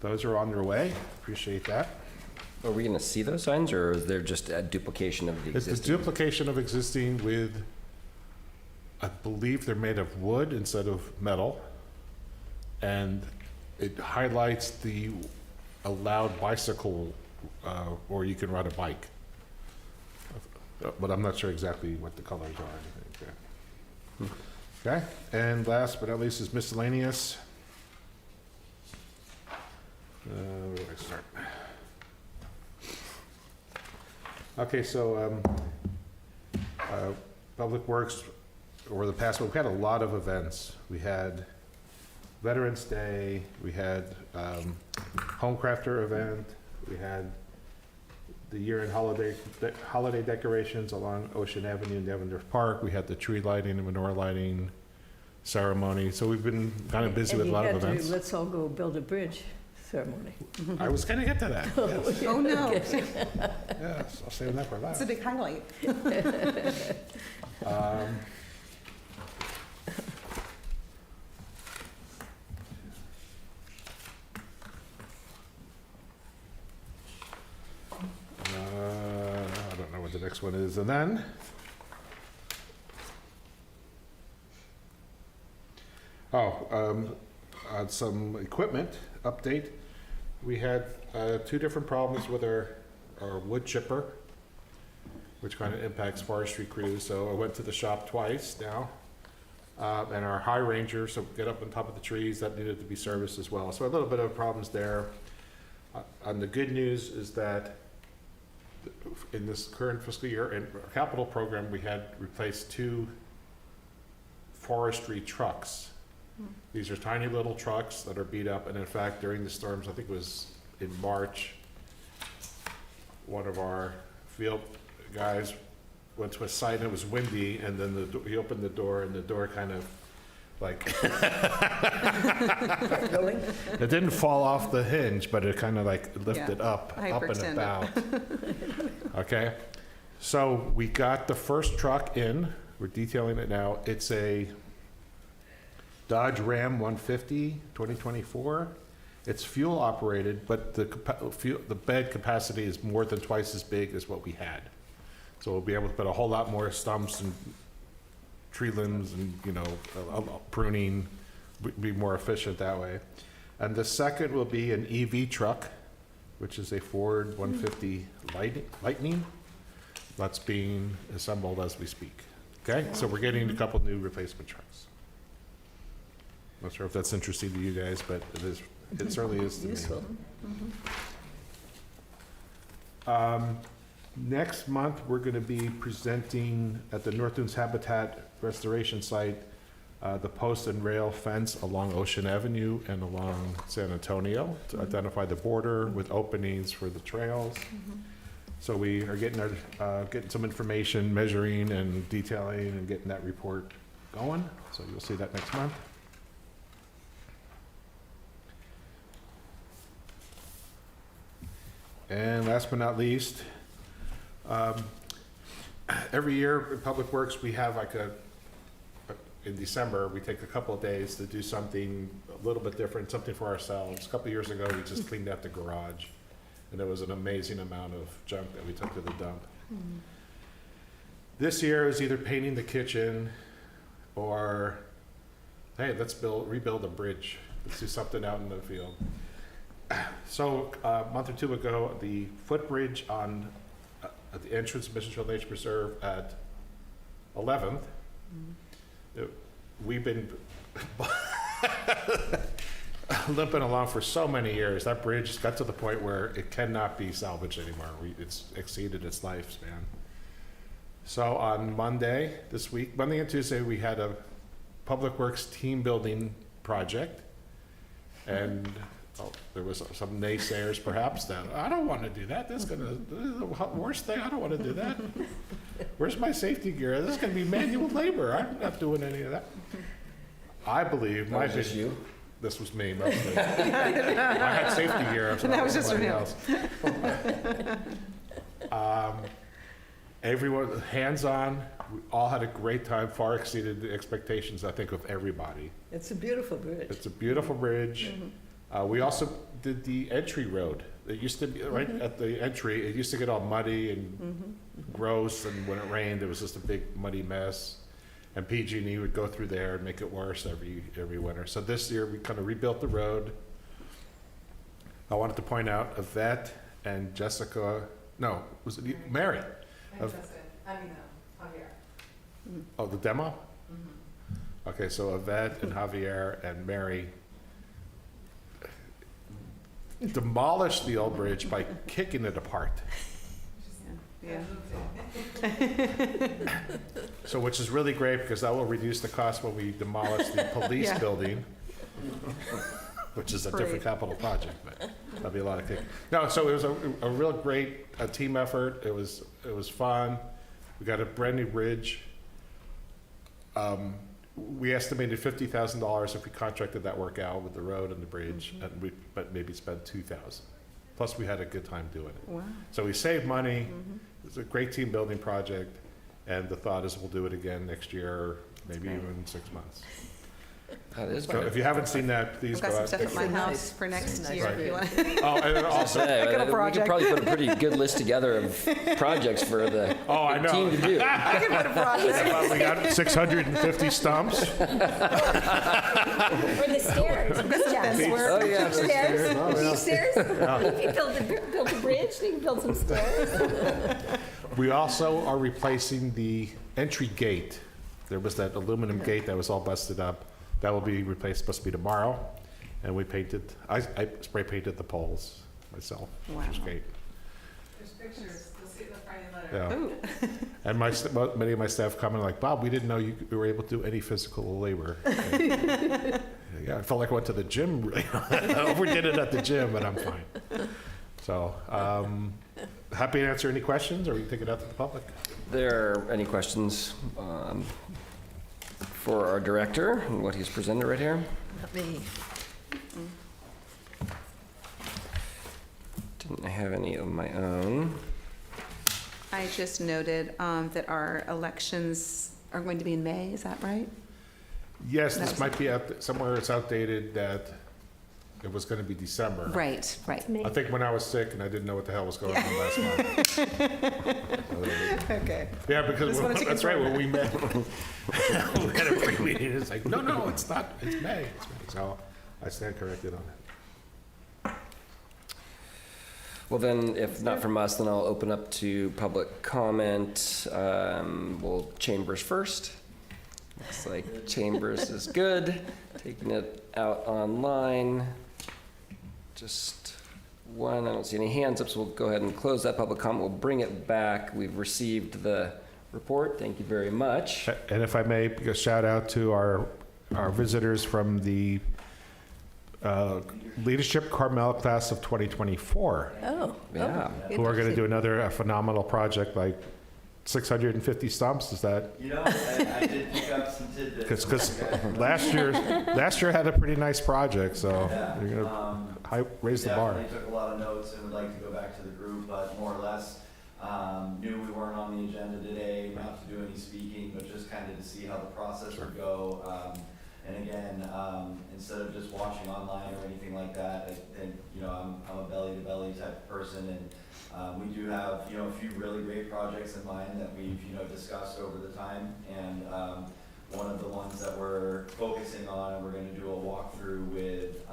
those are on their way. Appreciate that. Are we going to see those signs, or is there just a duplication of the It's existing? a duplication of existing with I believe they're made of wood instead of metal. And it highlights the allowed bicycle, or you can ride a bike. But I'm not sure exactly what the colors are. Okay, and last but not least is miscellaneous. Where do I start? Okay, so Public Works, over the past week, we had a lot of events. We had Veterans Day, we had Homecrafter event, we had the year-end holiday decorations along Ocean Avenue in Devondorf Park. We had the tree lighting and menorah lighting ceremony. So we've been kind of busy with a lot of events. And you had to let's all go build a bridge ceremony. I was going to get to that. Yes. Oh, no. Yes, I'll save that for last. It's a big highlight. I don't know what the next one is. And then on some equipment update, we had two different problems with our wood chipper, which kind of impacts forestry crews. So I went to the shop twice now, and our high ranger, so get up on top of the trees, that needed to be serviced as well. So a little bit of problems there. And the good news is that in this current fiscal year, in our capital program, we had replaced 2 forestry trucks. These are tiny little trucks that are beat up, and in fact, during the storms, I think it was in March, one of our field guys went to a site and it was windy, and then he opened the door, and the door kind of like it didn't fall off the hinge, but it kind of like lifted up and about. Okay, so we got the first truck in. We're detailing it now. It's a Dodge Ram 150 2024. It's fuel operated, but the bed capacity is more than twice as big as what we had. So we'll be able to put a whole lot more stumps and tree limbs and, you know, pruning, be more efficient that way. And the second will be an EV truck, which is a Ford 150 Lightning. That's being assembled as we speak. Okay, so we're getting a couple new replacement trucks. Not sure if that's interesting to you guys, but it certainly is to Useful. me. Next month, we're going to be presenting at the North Dunes Habitat Restoration Site the post and rail fence along Ocean Avenue and along San Antonio to identify the border with openings for the trails. So we are getting some information, measuring and detailing and getting that report going. So you'll see that next month. And last but not least, every year in Public Works, we have like in December, we take a couple of days to do something a little bit different, something for ourselves. A couple of years ago, we just cleaned out the garage, and there was an amazing amount of junk that we took to the dump. This year, it was either painting the kitchen or, hey, let's rebuild a bridge. Let's do something out in the field. So a month or two ago, the footbridge at the entrance of Mission Trail Nature Preserve at 11th, we've been limping along for so many years. That bridge got to the point where it cannot be salvaged anymore. It's exceeded its lifespan. So on Monday this week, Monday and Tuesday, we had a Public Works team building project, and there was some naysayers perhaps that, I don't want to do that. This is the worst thing. I don't want to do that. Where's my safety gear? This is going to be manual labor. I'm not doing any of that. I believe my vision. You? This was me mostly. I had safety gear. So that was just for him. Everyone, hands-on. We all had a great time. Far exceeded the expectations, I think, of everybody. It's a beautiful bridge. It's a beautiful bridge. We also did the entry road. It used to be right at the entry. It used to get all muddy and gross, and when it rained, it was just a big muddy mess. and PG&E would go through there and make it worse every winter. So this year, we kind of rebuilt the road. I wanted to point out Yvette and Jessica, no, was it Mary? Javier. Oh, the demo? Okay, so Yvette and Javier and Mary demolished the old bridge by kicking it apart. Yeah. So, which is really great because that will reduce the cost when we demolish the police Yeah. building, which is a different Great. capital project, but that'll be a lot of kick. No, so it was a real great team effort. It was fun. We got a brand new bridge. We estimated $50,000 if we contracted that work out with the road and the bridge, and but maybe spent $2,000. Plus, we had a good time doing it. Wow. So we saved money. It's a great team building project, and the thought is we'll do it again next year, maybe even 6 months. That is So good. if you haven't seen that, please I've go got some out. stuff at my It's house nice. for next It's nice. year if you want. Oh, and then also, Say, Pick up a we could project. probably put a pretty good list together of projects for the oh, I know. team to do. I can put a project. We got 650 stumps. Or the stairs. Jeff. Oh, yeah. Stairs. These stairs. If you build a bridge, you can build some stairs. We also are replacing the entry gate. There was that aluminum gate that was all busted up. That will be replaced, supposed to be tomorrow. And we painted, I spray painted the poles myself, which was Wow. great. There's pictures. You'll see in the Friday Yeah. letter. And many of my staff commented like, Bob, we didn't know you were able to do any physical labor. Yeah, I felt like I went to the gym. Really. I overdid it at the gym, but I'm fine. So, happy to answer any questions, or we can take it out to the public. There any questions for our director and what he's presented right here? Not me. Didn't have any of my own. I just noted that our elections are going to be in May, is that right? Yes, this might be somewhere it's outdated that it was going to be December. Right, right. I think when I was sick and I didn't know what the hell was going on last month. Okay. Yeah, because Just wanted to that's right, confirm when we met, we had a pre-meeting, it's like, no, it's not, it's May. It's May. So I stand corrected on it. Well, then, if not from us, then I'll open up to public comment. We'll Chambers first. Looks like Chambers is good. Taking it out online. Just one, I don't see any hands up, so we'll go ahead and close that public comment. We'll bring it back. We've received the report. Thank you very much. And if I may, a shout out to our visitors from the Leadership Carmel class of 2024, Oh. Yeah. who are going to do another phenomenal project, like 650 stumps. Is that? You know, I did pick up some tidbits. Because last year had a pretty nice project, so Yeah, you're gonna raise the bar. Definitely took a lot of notes and would like to go back to the group, but more or less knew we weren't on the agenda today, not to do any speaking, but just kind of to see how the process would go. And again, instead of just watching online or anything like that, I think, I'm a belly-to-belly type of person, and we do have, a few really great projects in mind that we've, discussed over the time. And one of the ones that we're focusing on, and we're gonna do a walkthrough with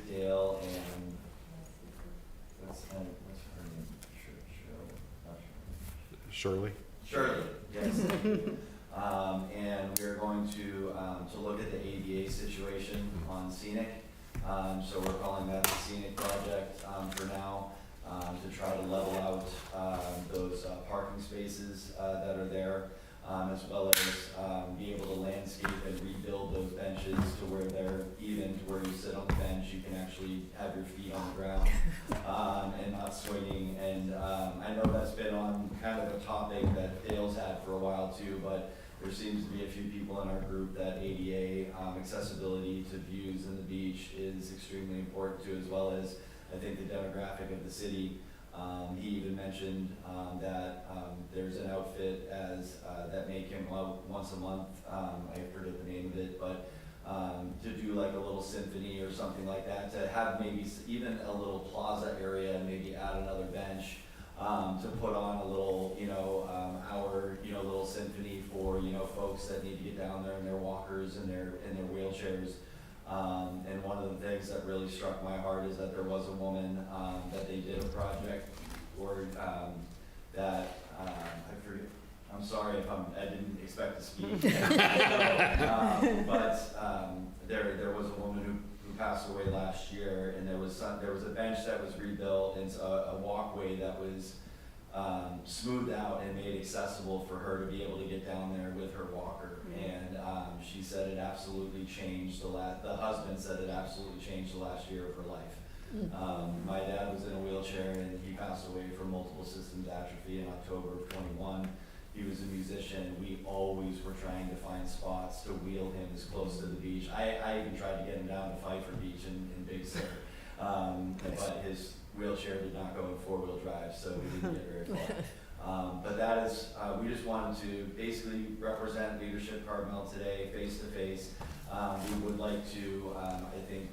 Dale and, what's her name? Shirley? Shirley, yes. And we're going to look at the ADA situation on Scenic. So we're calling that the Scenic Project for now, to try to level out those parking spaces that are there, as well as be able to landscape and rebuild those benches to where they're even, to where you sit on the bench, you can actually have your feet on the ground and not swinging. And I know that's been on kind of a topic that Dale's had for a while too, but there seems to be a few people in our group that ADA accessibility to views in the beach is extremely important to, as well as I think the demographic of the city. He even mentioned that there's an outfit that may come out once a month. I forget the name of it, but to do like a little symphony or something like that, to have maybe even a little plaza area and maybe add another bench to put on a little, hour, little symphony for, folks that need to get down there in their walkers and their wheelchairs. And one of the things that really struck my heart is that there was a woman that they did a project or that I forget. I'm sorry if I didn't expect to speak. There was a woman who passed away last year, and there was a bench that was rebuilt and a walkway that was smoothed out and made accessible for her to be able to get down there with her walker. And she said it absolutely changed the husband said it absolutely changed the last year of her life. My dad was in a wheelchair and he passed away from multiple systems atrophy in October of 21. He was a musician. We always were trying to find spots to wheel him as close to the beach. I even tried to get him down to Pfeiffer Beach in Big Sur. But his wheelchair did not go in four-wheel drive, so we didn't get very far. But that is, we just wanted to basically represent Leadership Carmel today, face to face. We would like to, I think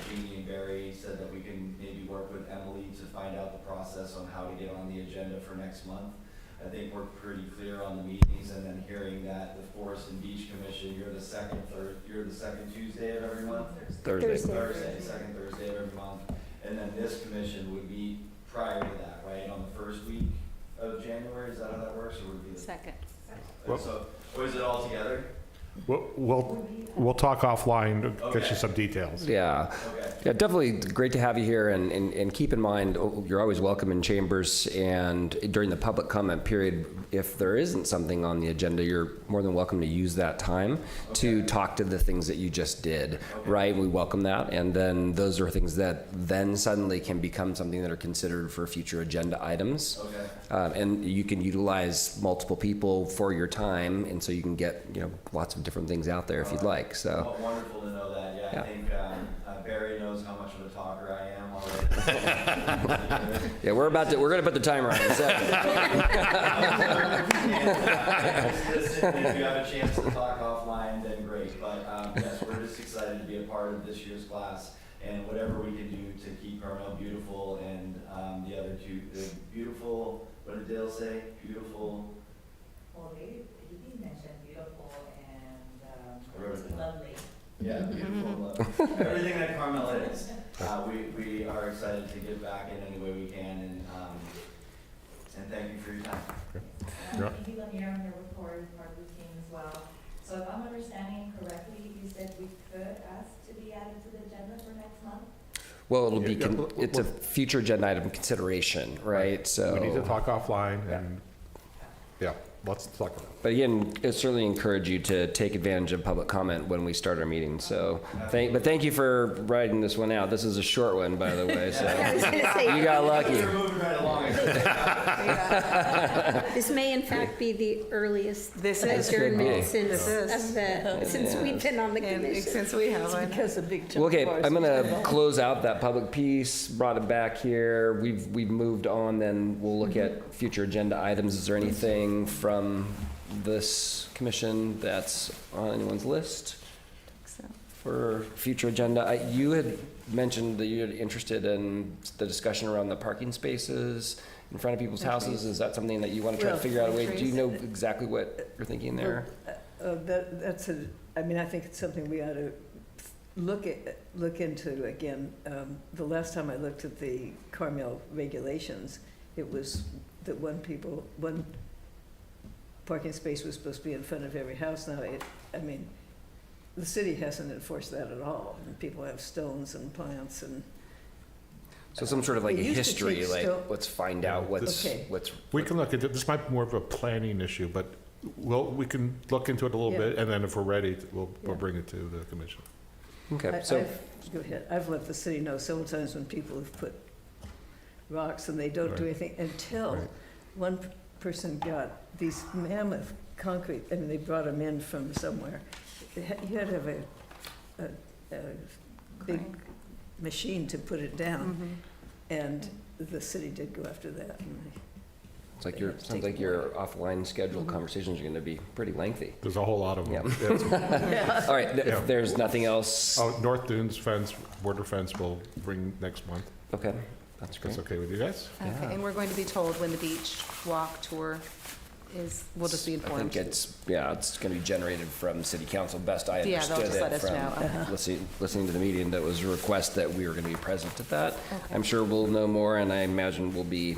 Jeannie and Barry said that we can maybe work with Emily to find out the process on how to get on the agenda for next month. I think we're pretty clear on the meetings, and then hearing that the Forest and Beach Commission, you're the second Tuesday of every month? Thursday. Second Thursday of every month. And then this commission would be prior to that, right, on the first week of January? Is that how that works, or would it be the Second. So, or is it all together? We'll talk offline to get Okay. you some details. Yeah. Okay. Yeah, definitely great to have you here, and keep in mind, you're always welcome in chambers, and during the public comment period, if there isn't something on the agenda, you're more than welcome to use that time to talk to the things that you just did, right? We welcome that, and then those are things that then suddenly can become something that are considered for future agenda items. Okay. And you can utilize multiple people for your time, and so you can get, lots of different things out there if you'd like, so. Well, wonderful to know that. Yeah, Yeah. I think Barry knows how much of a talker I am already. Yeah, we're gonna put the timer on in a second. If you have a chance to talk offline, then great. But yes, we're just excited to be a part of this year's class, and whatever we can do to keep Carmel beautiful, and the other two, beautiful. What did Dale say? Beautiful. Well, he did mention beautiful I wrote it down. lovely. Yeah, beautiful. Everything that Carmel is. We are excited to give back in any way we can, and thank you for your time. Yeah. Thank you, Lanier, on your report, part of the team as well. So if I'm understanding correctly, you said we could ask to be added to the agenda for next month? Well, it'll be, Yeah, it's a future agenda item consideration, right? So. We need to talk offline, and, yeah, let's talk about it. But again, I certainly encourage you to take advantage of public comment when we start our meeting, so. Thank you for writing this one out. This is a short one, by the way, so. I was gonna say, You got lucky. We're moving right along. this may in fact be the earliest This is. adjournment Could This is. since we've been on the commission. Since we have one. Because a big Well, chunk okay, of ours I'm was gonna involved. close out that public piece, brought it back here. We've moved on, then we'll look at future agenda items. Is there anything from this commission that's on anyone's list for future agenda? You had mentioned that you're interested in the discussion around the parking spaces in front of people's houses. Is that something that you want to try to Well, figure out a way? Do you know exactly what you're thinking there? I think it's something we ought to look into again. The last time I looked at the Carmel regulations, it was that one parking space was supposed to be in front of every house. Now, the city hasn't enforced that at all. And people have stones and plants and. So some sort of like a They used to history, take like, still- let's find out what's, Okay. We can look at it, this might be more of a planning issue, but we can look into it a little Yeah. bit, and then if we're ready, we'll Yeah. bring it to the commission. okay, so. Go ahead. I've let the city know several times when people have put rocks and they don't do Right. anything until Right. one person got these mammoth concrete, they brought them in from somewhere. You had to have a big machine to put it down, and the city did go after that. And It's like They your, have to sounds take like it your offline scheduled conversations are gonna be pretty lengthy. There's a whole lot of them. Yeah. Yes. All right, Yeah. if there's nothing else, Oh, North Dunes fence, border fence we'll bring next month. okay. That's great. That's okay with you guys? Okay, and we're going to be told when the beach walk tour is, we'll just be I informed. think it's going to be generated from city council, best I Yeah, they'll understood just let it us from know. Okay. listening to the meeting. That was a request that we were going to be present at that. Okay. I'm sure we'll know more, and I imagine we'll be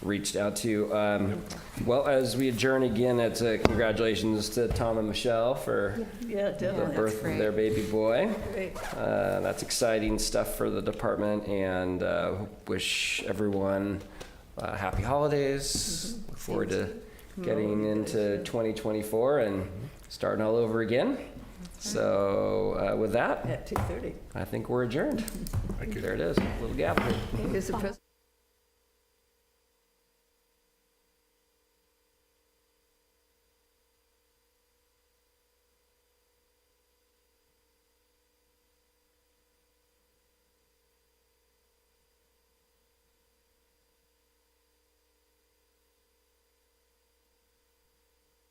reached out to. Well, as we adjourn again, it's congratulations to Tom and Michelle for Yeah, the definitely. birth of great. their baby boy. Great. That's exciting stuff for the department, and wish everyone happy holidays. Look forward to getting into 2024 and starting all over again. So with that, At 2:30. I think we're adjourned. Thank you. There it is, a little gavel. Is the pres-